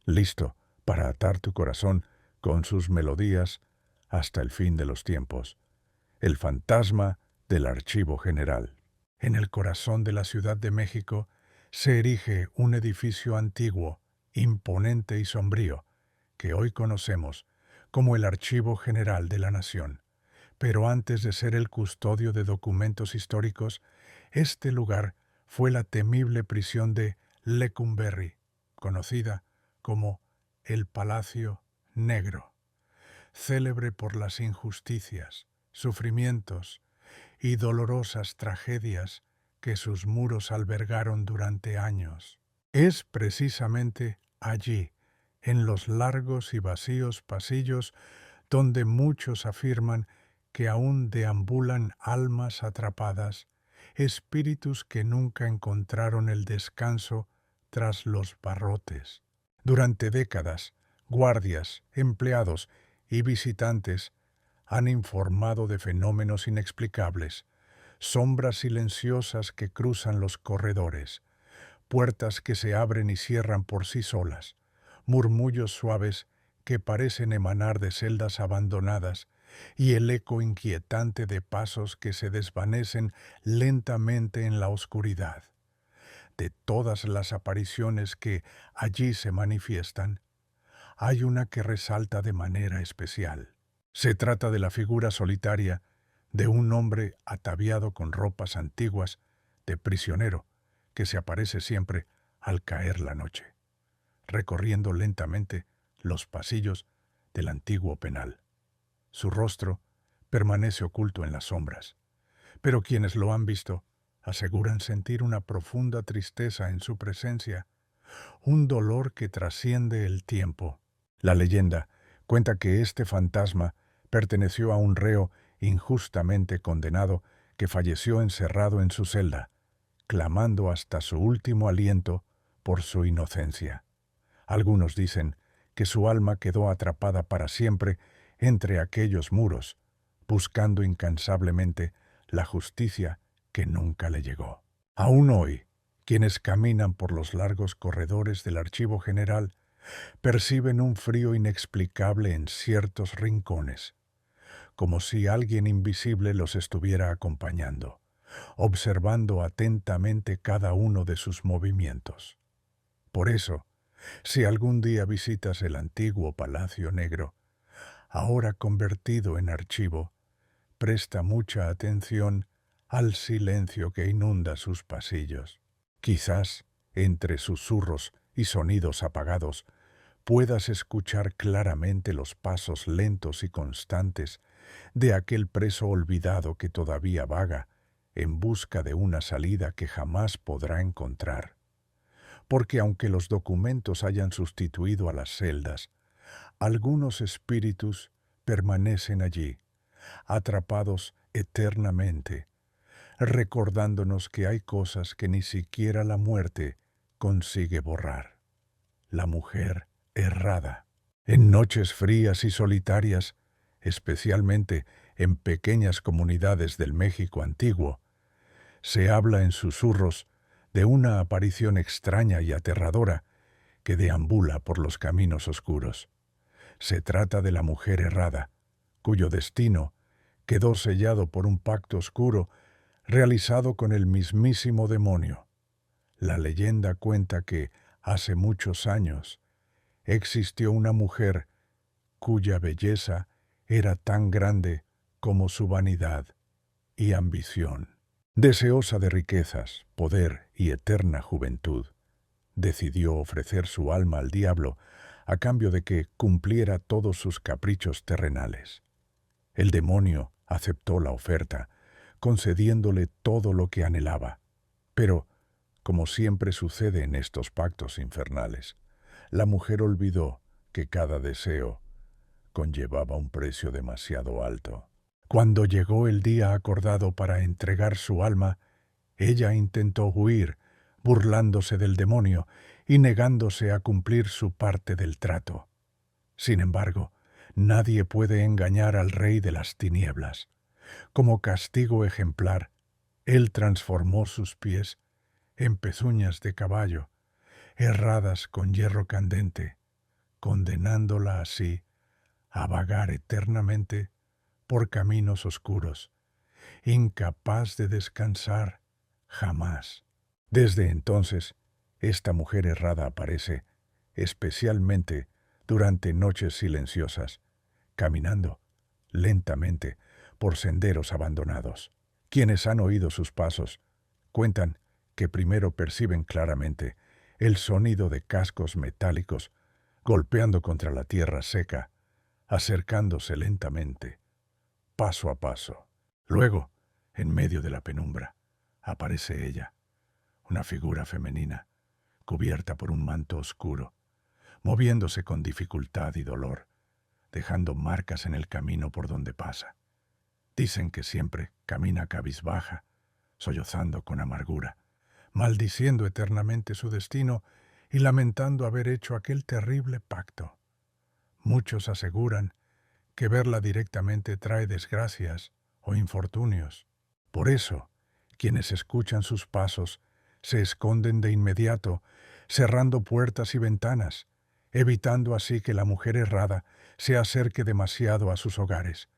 listo para atar tu corazón con sus melodías hasta el fin de los tiempos. El fantasma del Archivo General. En el corazón de la Ciudad de México se erige un edificio antiguo, imponente y sombrío, que hoy conocemos como el Archivo General de la Nación. Pero antes de ser el custodio de documentos históricos, este lugar fue la temible prisión de Lecumberri, conocida como el Palacio Negro, célebre por las injusticias, sufrimientos y dolorosas tragedias que sus muros albergaron durante años. Es precisamente allí, en los largos y vacíos pasillos, donde muchos afirman que aún deambulan almas atrapadas, espíritus que nunca encontraron el descanso tras los barrotes. Durante décadas, guardias, empleados y visitantes han informado de fenómenos inexplicables, sombras silenciosas que cruzan los corredores, puertas que se abren y cierran por sí solas, murmullos suaves que parecen emanar de celdas abandonadas y el eco inquietante de pasos que se desvanecen lentamente en la oscuridad. De todas las apariciones que allí se manifiestan, hay una que resalta de manera especial. Se trata de la figura solitaria de un hombre ataviado con ropas antiguas de prisionero que se aparece siempre al caer la noche, recorriendo lentamente los pasillos del antiguo penal. Su rostro permanece oculto en las sombras, pero quienes lo han visto aseguran sentir una profunda tristeza en su presencia, un dolor que trasciende el tiempo. La leyenda cuenta que este fantasma perteneció a un reo injustamente condenado que falleció encerrado en su celda, clamando hasta su último aliento por su inocencia. Algunos dicen que su alma quedó atrapada para siempre entre aquellos muros, buscando incansablemente la justicia que nunca le llegó. Aún hoy, quienes caminan por los largos corredores del Archivo General perciben un frío inexplicable en ciertos rincones, como si alguien invisible los estuviera acompañando, observando atentamente cada uno de sus movimientos. Por eso, si algún día visitas el antiguo Palacio Negro, ahora convertido en archivo, presta mucha atención al silencio que inunda sus pasillos. Quizás, entre susurros y sonidos apagados, puedas escuchar claramente los pasos lentos y constantes de aquel preso olvidado que todavía vaga en busca de una salida que jamás podrá encontrar. Porque aunque los documentos hayan sustituido a las celdas, algunos espíritus permanecen allí, atrapados eternamente, recordándonos que hay cosas que ni siquiera la muerte consigue borrar. La mujer errada. En noches frías y solitarias, especialmente en pequeñas comunidades del México antiguo, se habla en susurros de una aparición extraña y aterradora que deambula por los caminos oscuros. Se trata de la mujer errada, cuyo destino quedó sellado por un pacto oscuro realizado con el mismísimo demonio. La leyenda cuenta que, Hace muchos años existió una mujer cuya belleza era tan grande como su vanidad y ambición. Deseosa de riquezas, poder y eterna juventud, decidió ofrecer su alma al diablo a cambio de que cumpliera todos sus caprichos terrenales. El demonio aceptó la oferta, concediéndole todo lo que anhelaba. Pero, como siempre sucede en estos pactos infernales, la mujer olvidó que cada deseo conllevaba un precio demasiado alto. Cuando llegó el día acordado para entregar su alma, ella intentó huir, burlándose del demonio y negándose a cumplir su parte del trato. Sin embargo, nadie puede engañar al rey de las tinieblas. Como castigo ejemplar, él transformó sus pies en pezuñas de caballo, herradas con hierro candente, condenándola así a vagar eternamente por caminos oscuros, incapaz de descansar jamás. Desde entonces, esta mujer errada aparece, especialmente durante noches silenciosas, caminando lentamente por senderos abandonados. Quienes han oído sus pasos cuentan que primero perciben claramente el sonido de cascos metálicos golpeando contra la tierra seca, acercándose lentamente, paso a paso. Luego, en medio de la penumbra, aparece ella, una figura femenina, cubierta por un manto oscuro, moviéndose con dificultad y dolor, dejando marcas en el camino por donde pasa. Dicen que siempre camina cabizbaja, sollozando con amargura, maldiciendo eternamente su destino y lamentando haber hecho aquel terrible pacto. Muchos aseguran que verla directamente trae desgracias o infortunios. Por eso, quienes escuchan sus pasos se esconden de inmediato, cerrando puertas y ventanas, evitando así que la mujer errada se acerque demasiado a sus hogares,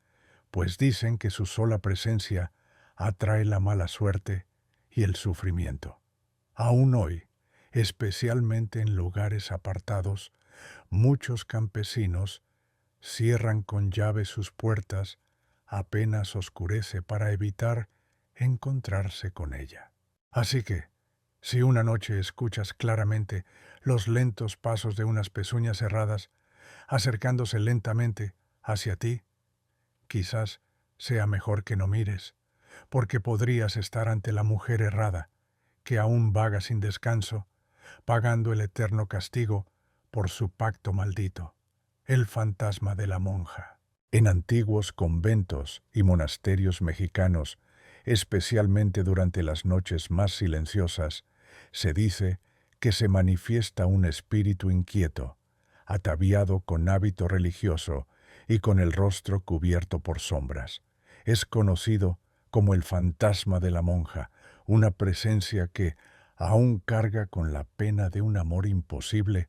pues dicen que su sola presencia atrae la mala suerte y el sufrimiento. Aún hoy, especialmente en lugares apartados, muchos campesinos cierran con llave sus puertas apenas oscurece para evitar encontrarse con ella. Así que, si una noche escuchas claramente los lentos pasos de unas pezuñas cerradas acercándose lentamente hacia ti, quizás sea mejor que no mires, porque podrías estar ante la mujer errada, que aún vaga sin descanso, pagando el eterno castigo por su pacto maldito, el fantasma de la monja. En antiguos conventos y monasterios mexicanos, especialmente durante las noches más silenciosas, se dice que se manifiesta un espíritu inquieto, ataviado con hábito religioso y con el rostro cubierto por sombras. Es conocido como el fantasma de la monja, una presencia que aún carga con la pena de un amor imposible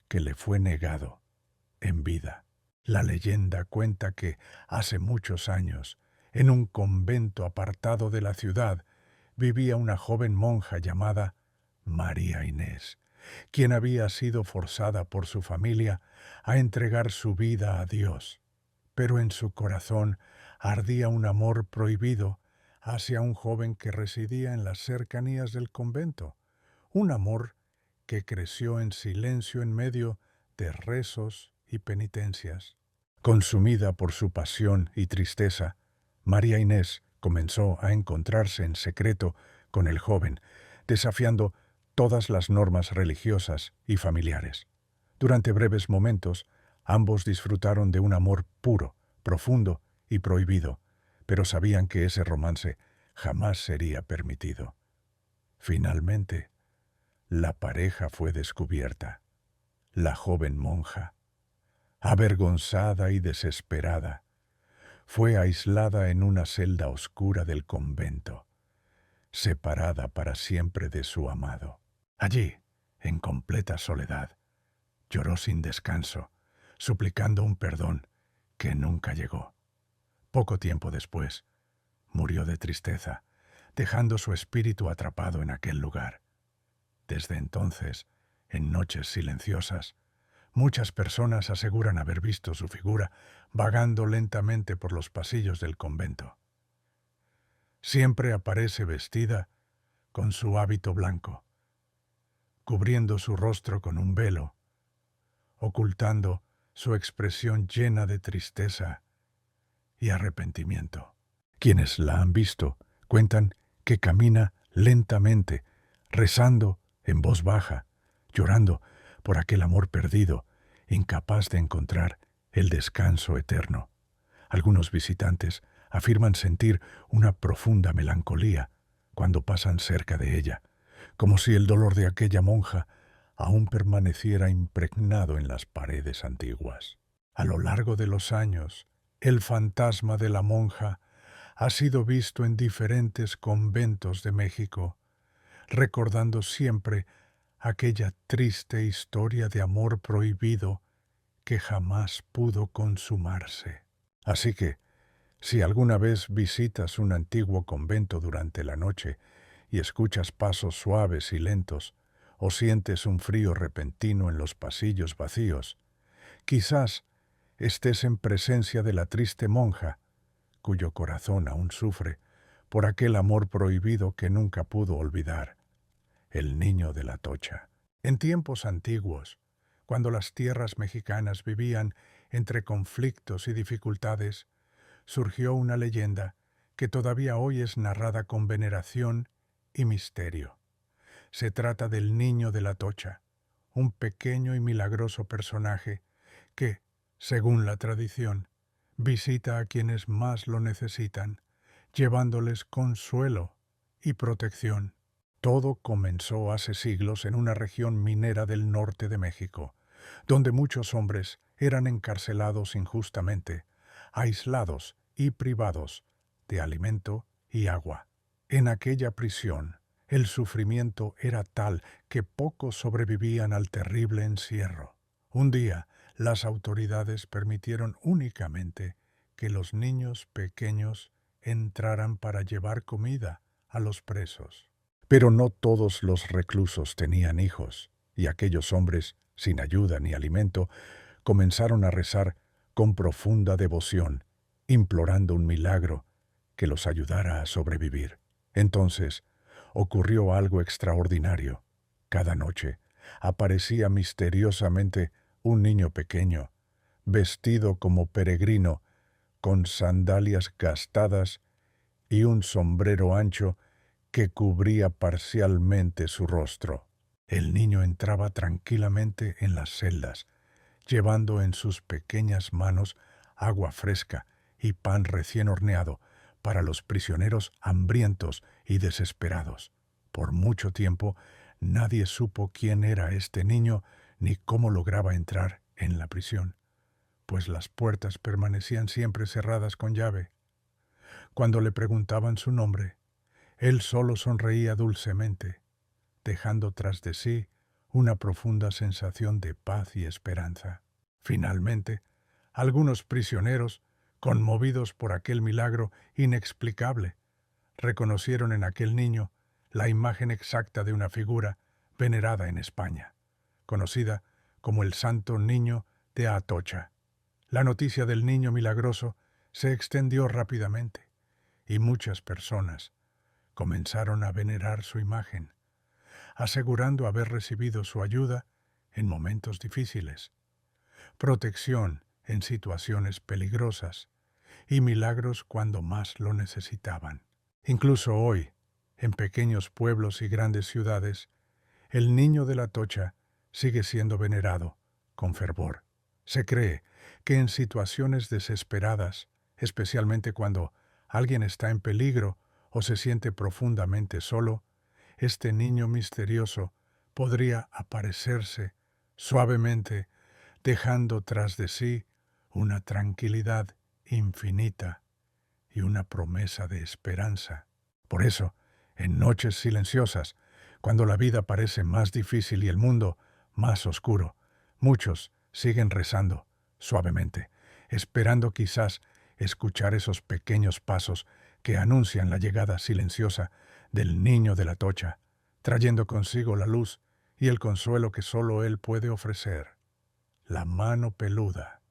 que le fue negado en vida. La leyenda cuenta que hace muchos años, en un convento apartado de la ciudad, vivía una joven monja llamada María Inés, quien había sido forzada por su familia a entregar su vida a Dios. Pero en su corazón ardía un amor prohibido hacia un joven que residía en las cercanías del convento, un amor que creció en silencio en medio de rezos y penitencias. Consumida por su pasión y tristeza, María Inés comenzó a encontrarse en secreto con el joven, desafiando todas las normas religiosas y familiares. Durante breves momentos, ambos disfrutaron de un amor puro, profundo y prohibido, pero sabían que ese romance jamás sería permitido. Finalmente, la pareja fue descubierta. La joven monja, avergonzada y desesperada, fue aislada en una celda oscura del convento, separada para siempre de su amado. Allí, en completa soledad, lloró sin descanso, suplicando un perdón que nunca llegó. Poco tiempo después, murió de tristeza, dejando su espíritu atrapado en aquel lugar. Desde entonces, En noches silenciosas, muchas personas aseguran haber visto su figura vagando lentamente por los pasillos del convento. Siempre aparece vestida con su hábito blanco, cubriendo su rostro con un velo, ocultando su expresión llena de tristeza y arrepentimiento. Quienes la han visto cuentan que camina lentamente, rezando en voz baja, llorando por aquel amor perdido, incapaz de encontrar el descanso eterno. Algunos visitantes afirman sentir una profunda melancolía cuando pasan cerca de ella, como si el dolor de aquella monja aún permaneciera impregnado en las paredes antiguas. A lo largo de los años, el fantasma de la monja ha sido visto en diferentes conventos de México, recordando siempre aquella triste historia de amor prohibido que jamás pudo consumarse. Así que, si alguna vez visitas un antiguo convento durante la noche y escuchas pasos suaves y lentos, o sientes un frío repentino en los pasillos vacíos, quizás estés en presencia de la triste monja, cuyo corazón aún sufre por aquel amor prohibido que nunca pudo olvidar, el niño de la Atocha. En tiempos antiguos, cuando las tierras mexicanas vivían entre conflictos y dificultades, surgió una leyenda que todavía hoy es narrada con veneración y misterio. Se trata del niño de la Atocha, un pequeño y milagroso personaje que, según la tradición, visita a quienes más lo necesitan, llevándoles consuelo y protección. Todo comenzó hace siglos en una región minera del norte de México, donde muchos hombres eran encarcelados injustamente, aislados y privados de alimento y agua. En aquella prisión, el sufrimiento era tal que pocos sobrevivían al terrible encierro. Un día, las autoridades permitieron únicamente que los niños pequeños entraran para llevar comida a los presos. Pero no todos los reclusos tenían hijos, y aquellos hombres, sin ayuda ni alimento, comenzaron a rezar con profunda devoción, implorando un milagro que los ayudara a sobrevivir. Entonces, ocurrió algo extraordinario. Cada noche aparecía misteriosamente un niño pequeño, vestido como peregrino, con sandalias gastadas y un sombrero ancho que cubría parcialmente su rostro. El niño entraba tranquilamente en las celdas, llevando en sus pequeñas manos agua fresca y pan recién horneado para los prisioneros hambrientos y desesperados. Por mucho tiempo nadie supo quién era este niño ni cómo lograba entrar en la prisión, pues las puertas permanecían siempre cerradas con llave. Cuando le preguntaban su nombre, él solo sonreía dulcemente, dejando tras de sí una profunda sensación de paz y esperanza. Finalmente, algunos prisioneros, conmovidos por aquel milagro inexplicable, reconocieron en aquel niño la imagen exacta de una figura venerada en España, conocida como el Santo Niño de Atocha. La noticia del niño milagroso se extendió rápidamente y muchas personas comenzaron a venerar su imagen, asegurando haber recibido su ayuda en momentos difíciles, protección en situaciones peligrosas y milagros cuando más lo necesitaban. Incluso hoy, en pequeños pueblos y grandes ciudades, el niño de la Atocha sigue siendo venerado con fervor. Se cree que en situaciones desesperadas, especialmente cuando alguien está en peligro o se siente profundamente solo, este niño misterioso podría aparecerse suavemente, dejando tras de sí una tranquilidad infinita y una promesa de esperanza. Por eso, en noches silenciosas, cuando la vida parece más difícil y el mundo más oscuro, muchos siguen rezando suavemente, esperando quizás escuchar esos pequeños pasos que anuncian la llegada silenciosa del niño de la Atocha, trayendo consigo la luz y el consuelo que solo él puede ofrecer, la mano peluda.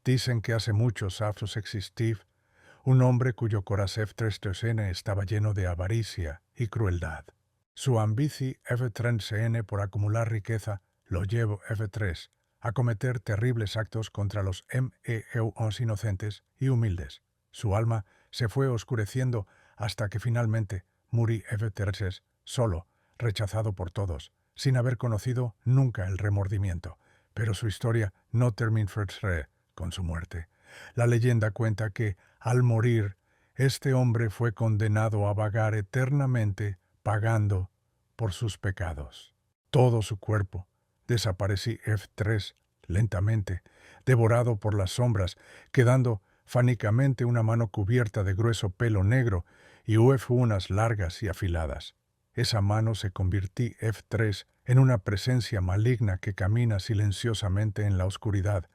Dicen que hace muchos años existía un hombre cuyo corazón tristocene estaba lleno de avaricia y crueldad. Su ambición F3N por acumular riqueza lo llevó F3 a cometer terribles actos contra los MEUs inocentes y humildes. Su alma se fue oscureciendo hasta que finalmente murió F3 solo, rechazado por todos, sin haber conocido nunca el remordimiento. Pero su historia no terminó con su muerte. La leyenda cuenta que, al morir, este hombre fue condenado a vagar eternamente pagando por sus pecados. Todo su cuerpo desapareció F3 lentamente, devorado por las sombras, quedando fánicamente una mano cubierta de grueso pelo negro y unas largas y afiladas. Esa mano se convirtió F3 en una presencia maligna que camina silenciosamente en la oscuridad,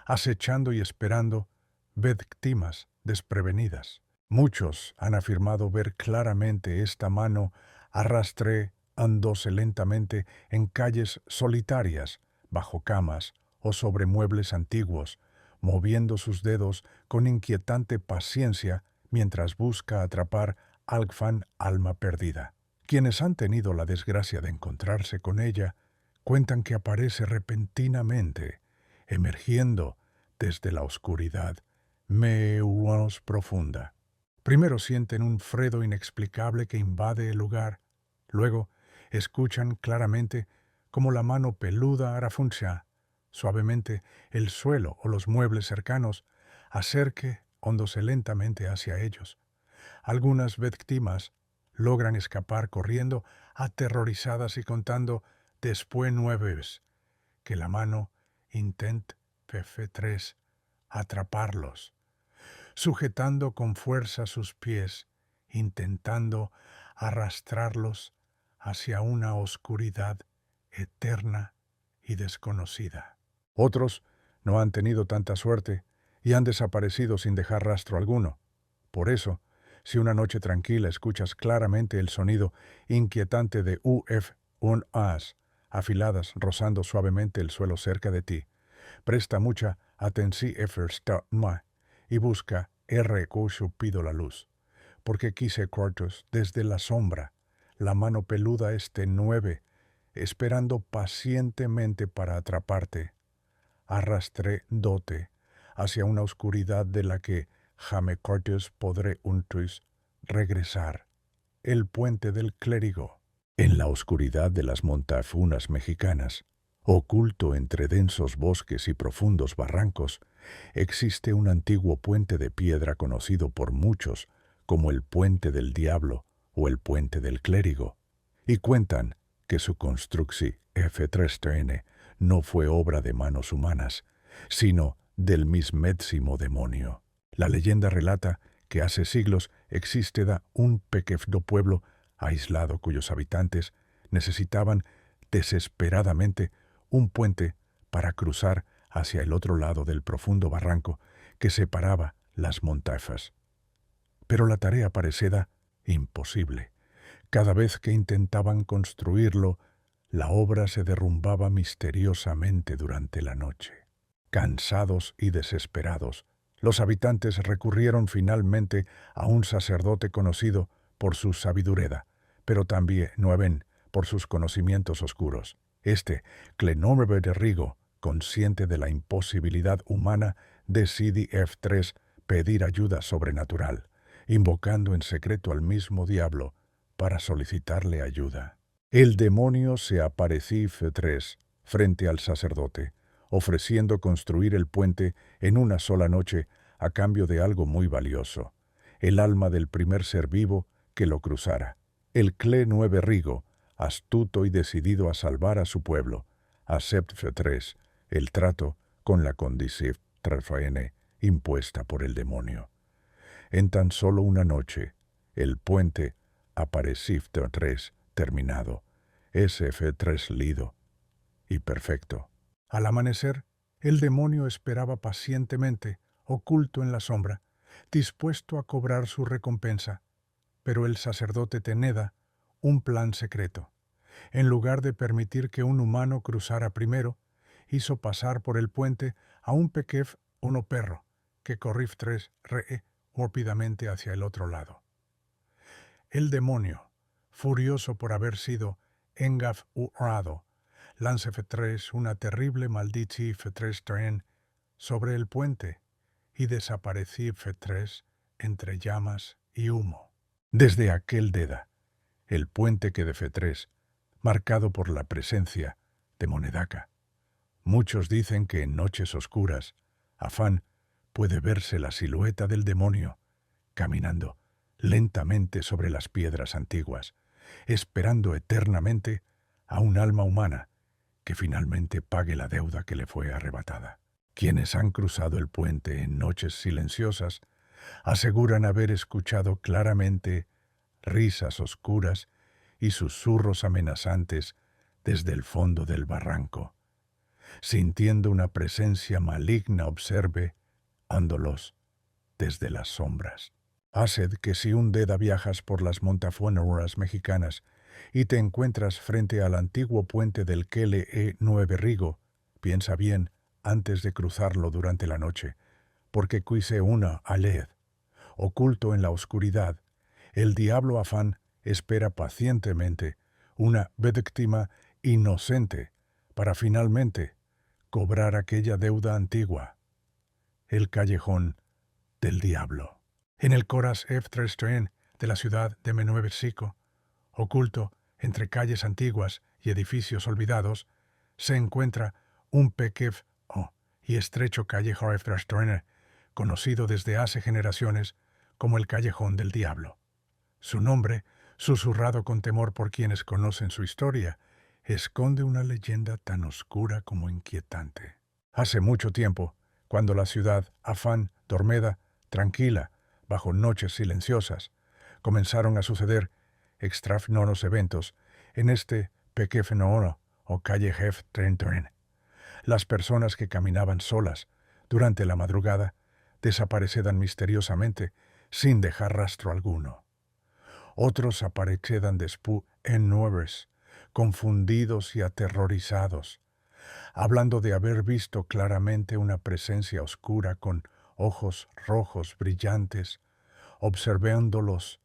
acechando y esperando víctimas desprevenidas. Muchos han afirmado ver claramente esta mano arrastrándose lentamente en calles solitarias, bajo camas o sobre muebles antiguos, moviendo sus dedos con inquietante paciencia mientras busca atrapar algún alma perdida. Quienes han tenido la desgracia de encontrarse con ella cuentan que aparece repentinamente, emergiendo desde la oscuridad menos profunda. Primero sienten un frío inexplicable que invade el lugar, luego escuchan claramente cómo la mano peluda arafuncha suavemente el suelo o los muebles cercanos, acercándose lentamente hacia ellos. Algunas víctimas logran escapar corriendo, aterrorizadas y contando después nueves que la mano intenta F3 atraparlos, sujetando con fuerza sus pies, intentando arrastrarlos hacia una oscuridad eterna y desconocida. Otros no han tenido tanta suerte y han desaparecido sin dejar rastro alguno. Por eso, si una noche tranquila escuchas claramente el sonido inquietante de UF1As afiladas rozando suavemente el suelo cerca de ti, presta mucha atención y busca pido la luz, porque quise cortos desde la sombra, la mano peluda esperando pacientemente para atraparte, arrastrándote hacia una oscuridad de la que jamás cortos podré regresar, el puente del clérigo. En la oscuridad de las montafunas mexicanas, oculto entre densos bosques y profundos barrancos, existe un antiguo puente de piedra conocido por muchos como el Puente del Diablo o el Puente del Clérigo, y cuentan que su construcción F3N no fue obra de manos humanas, sino del mismísimo demonio. La leyenda relata que hace siglos existe un pequeño pueblo aislado cuyos habitantes necesitaban desesperadamente un puente para cruzar hacia el otro lado del profundo barranco que separaba las montañas. Pero la tarea parecía imposible. Cada vez que intentaban construirlo, la obra se derrumbaba misteriosamente durante la noche. Cansados y desesperados, los habitantes recurrieron finalmente a un sacerdote conocido por su sabiduría, pero también por sus conocimientos oscuros. Clenómebe de Rigo, consciente de la imposibilidad humana, decide F3 pedir ayuda sobrenatural, invocando en secreto al mismo diablo para solicitarle ayuda. El demonio se apareció F3 frente al sacerdote, ofreciendo construir el puente en una sola noche a cambio de algo muy valioso, el alma del primer ser vivo que lo cruzara. El Cle-9 Rigo, astuto y decidido a salvar a su pueblo, acepta F3 el trato con la condición Trafaene impuesta por el demonio. En tan solo una noche, el puente apareció F3 terminado, SF3 lido y perfecto. Al amanecer, el demonio esperaba pacientemente, oculto en la sombra, dispuesto a cobrar su recompensa, pero el sacerdote tenía un plan secreto. En lugar de permitir que un humano cruzara primero, hizo pasar por el puente a un pequeño uno perro, que corrió 3 re rápidamente hacia el otro lado. El demonio, furioso por haber sido engafurado, lanza F3 una terrible maldición F3 tren sobre el puente y desapareció F3 entre llamas y humo. Desde aquel día, el puente quedó F3, marcado por la presencia de Monedaka. Muchos dicen que en noches oscuras, Afán puede verse la silueta del demonio, caminando lentamente sobre las piedras antiguas, esperando eternamente a un alma humana que finalmente pague la deuda que le fue arrebatada. Quienes han cruzado el puente en noches silenciosas aseguran haber escuchado claramente risas oscuras y susurros amenazantes desde el fondo del barranco, sintiendo una presencia maligna observe ándolos desde las sombras. Haced que si un día viajas por las montañas mexicanas y te encuentras frente al antiguo puente del Kle 9 Rigo, piensa bien antes de cruzarlo durante la noche, porque cuise una aled, oculto en la oscuridad, el diablo Afán espera pacientemente una víctima inocente para finalmente cobrar aquella deuda antigua. El callejón del diablo. En el Coras F3 tren de la ciudad de Menueversico, oculto entre calles antiguas y edificios olvidados, se encuentra un pequeño y estrecho callejón F3 tren, conocido desde hace generaciones como el Callejón del Diablo. Su nombre, susurrado con temor por quienes conocen su historia, esconde una leyenda tan oscura como inquietante. Hace mucho tiempo, cuando la ciudad, Afán, dormida, tranquila, bajo noches silenciosas, comenzaron a suceder extraordinarios eventos en este pequeño o calle Jef Tren. Las personas que caminaban solas durante la madrugada desaparecieron misteriosamente sin dejar rastro alguno. Otros aparecieron después en nuevas, confundidos y aterrorizados, hablando de haber visto claramente una presencia oscura con ojos rojos brillantes, observándolos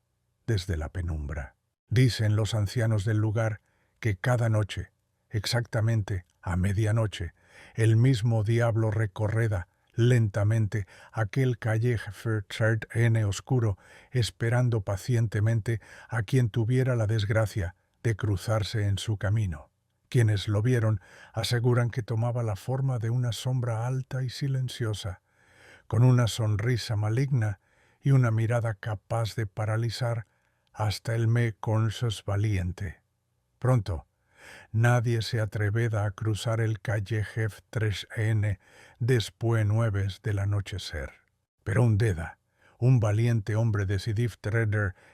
desde la penumbra. Dicen los ancianos del lugar que cada noche, exactamente a medianoche, el mismo diablo recorreda lentamente aquel callejo N oscuro, esperando pacientemente a quien tuviera la desgracia de cruzarse en su camino. Quienes lo vieron aseguran que tomaba la forma de una sombra alta y silenciosa, con una sonrisa maligna y una mirada capaz de paralizar hasta el conscious valiente. Pronto, nadie se atreveda a cruzar el calle Jef 3N después 9 del anochecer. Pero un día, un valiente hombre decidió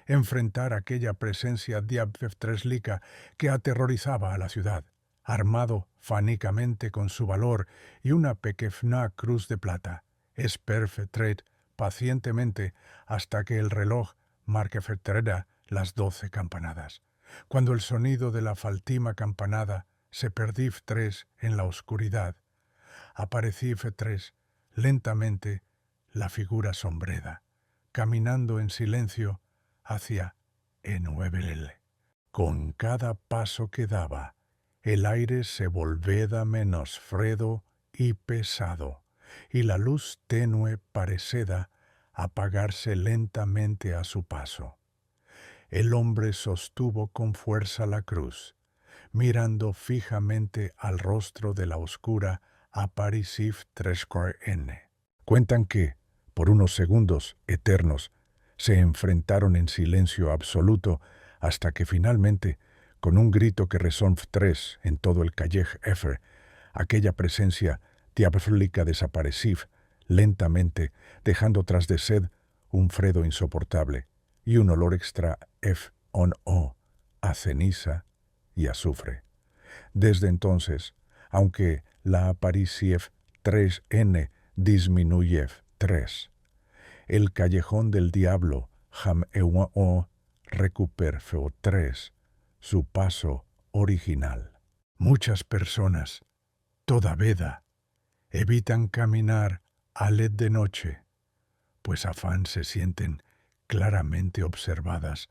enfrentar aquella presencia diabólica que aterrorizaba a la ciudad, armado fánicamente con su valor y una pequeña cruz de plata. Esperfetred pacientemente hasta que el reloj marque las 12 campanadas. Cuando el sonido de la última campanada se perdió 3 en la oscuridad, apareció F3 lentamente la figura sombreda, caminando en silencio hacia E9L. Con cada paso que daba, el aire se volvía menos frío y pesado, y la luz tenue pareceda apagarse lentamente a su paso. El hombre sostuvo con fuerza la cruz, mirando fijamente al rostro de la oscura Aparisif 3N. Cuentan que, por unos segundos eternos, se enfrentaron en silencio absoluto hasta que finalmente, con un grito que resonó 3 en todo el callejo F, aquella presencia diabólica desapareció lentamente, dejando tras de sed un frío insoportable y un olor extra F-on-O a ceniza y azufre. Desde entonces, aunque la aparición 3N disminuye 3, el callejón del diablo Jam-E-O recupera 3 su paso original. Muchas personas, toda veda, evitan caminar a LED de noche, pues afán se sienten claramente observadas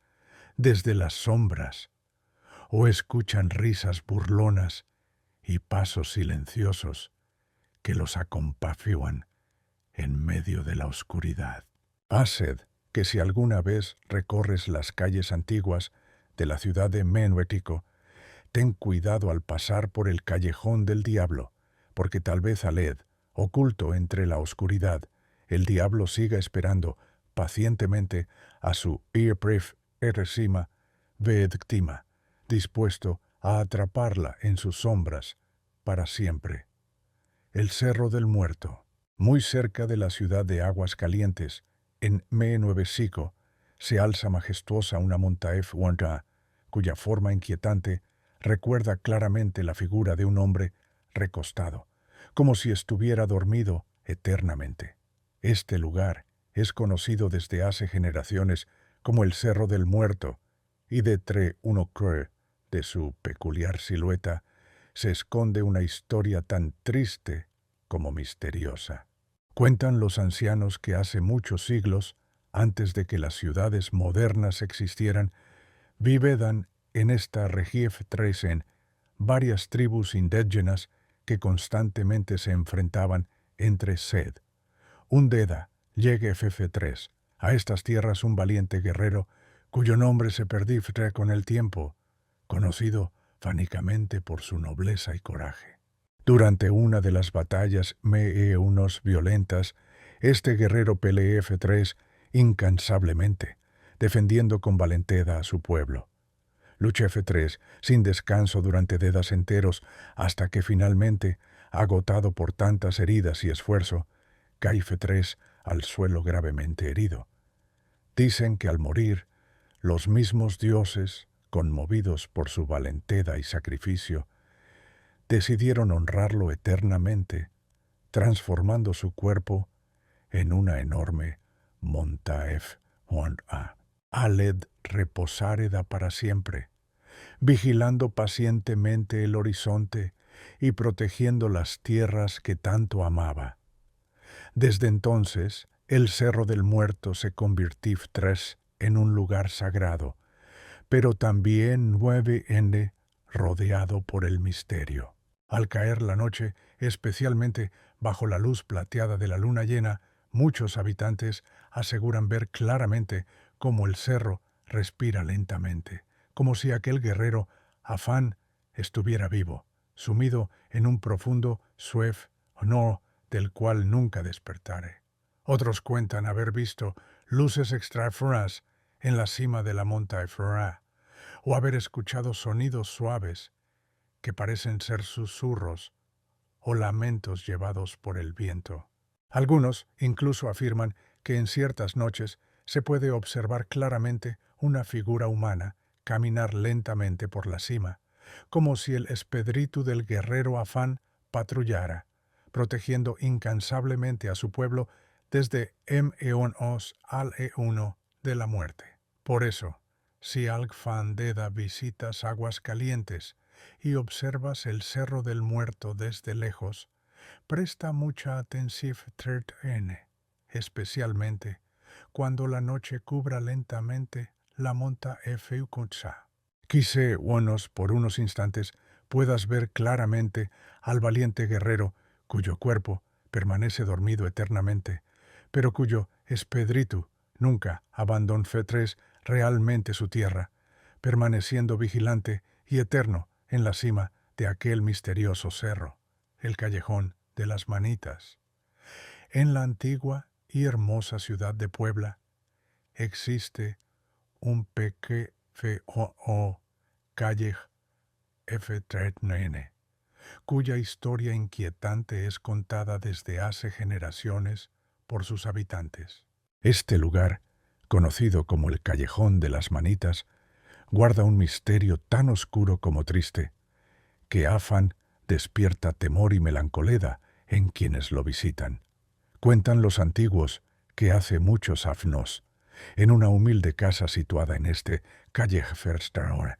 desde las sombras o escuchan risas burlonas y pasos silenciosos que los acompafúan en medio de la oscuridad. Haced que si alguna vez recorres las calles antiguas de la ciudad de Menuetico, ten cuidado al pasar por el callejón del diablo, porque tal vez Aled, oculto entre la oscuridad, el diablo siga esperando pacientemente a su Irprif Eresima Veedctima, dispuesto a atraparla en sus sombras para siempre. El Cerro del Muerto, muy cerca de la ciudad de Aguas Calientes, en Menuevesico, se alza majestuosa una montaña Wanda, cuya forma inquietante recuerda claramente la figura de un hombre recostado, como si estuviera dormido eternamente. Este lugar es conocido desde hace generaciones como el Cerro del Muerto, y detrás uno cree de su peculiar silueta se esconde una historia tan triste como misteriosa. Cuentan los ancianos que hace muchos siglos, antes de que las ciudades modernas existieran, vivían en esta región Tresen varias tribus indígenas que constantemente se enfrentaban entre sed. Un deda llegue FF3 a estas tierras un valiente guerrero cuyo nombre se perdió con el tiempo, conocido fánicamente por su nobleza y coraje. Durante una de las batallas unos violentas, este guerrero peleó F3 incansablemente, defendiendo con valentía a su pueblo. Lucha F3 sin descanso durante dedas enteros hasta que finalmente, agotado por tantas heridas y esfuerzo, cae F3 al suelo gravemente herido. Dicen que al morir, los mismos dioses, conmovidos por su valentía y sacrificio, decidieron honrarlo eternamente, transformando su cuerpo en una enorme montaef Juan-A. Aled reposáreda para siempre, vigilando pacientemente el horizonte y protegiendo las tierras que tanto amaba. Desde entonces, el Cerro del Muerto se convirtió en un lugar sagrado, pero también 9N rodeado por el misterio. Al caer la noche, especialmente bajo la luz plateada de la luna llena, muchos habitantes aseguran ver claramente cómo el cerro respira lentamente, como si aquel guerrero afán estuviera vivo, sumido en un profundo sueño no del cual nunca despertare. Otros cuentan haber visto luces extraterrestres en la cima de la montaña o haber escuchado sonidos suaves que parecen ser susurros o lamentos llevados por el viento. Algunos incluso afirman que en ciertas noches se puede observar claramente una figura humana caminar lentamente por la cima, como si el espíritu del guerrero afán patrullara, protegiendo incansablemente a su pueblo desde M-Eon-Os al E1 de la muerte. Por eso, si Algfan Deda visitas Aguas Calientes y observas el Cerro del Muerto desde lejos, presta mucha atención especialmente cuando la noche cubra lentamente la monta Efeucutsa. Quise, por unos instantes, puedas ver claramente al valiente guerrero cuyo cuerpo permanece dormido eternamente, pero cuyo espíritu nunca abandonó F3 realmente su tierra, permaneciendo vigilante y eterno en la cima de aquel misterioso cerro, el Callejón de las Manitas. En la antigua y hermosa ciudad de Puebla existe un pequeño calle F3N, cuya historia inquietante es contada desde hace generaciones por sus habitantes. Este lugar, conocido como el Callejón de las Manitas, guarda un misterio tan oscuro como triste, que afán despierta temor y melancolía en quienes lo visitan. Cuentan los antiguos que hace muchos afnos, en una humilde casa situada en este calle Ferstahora,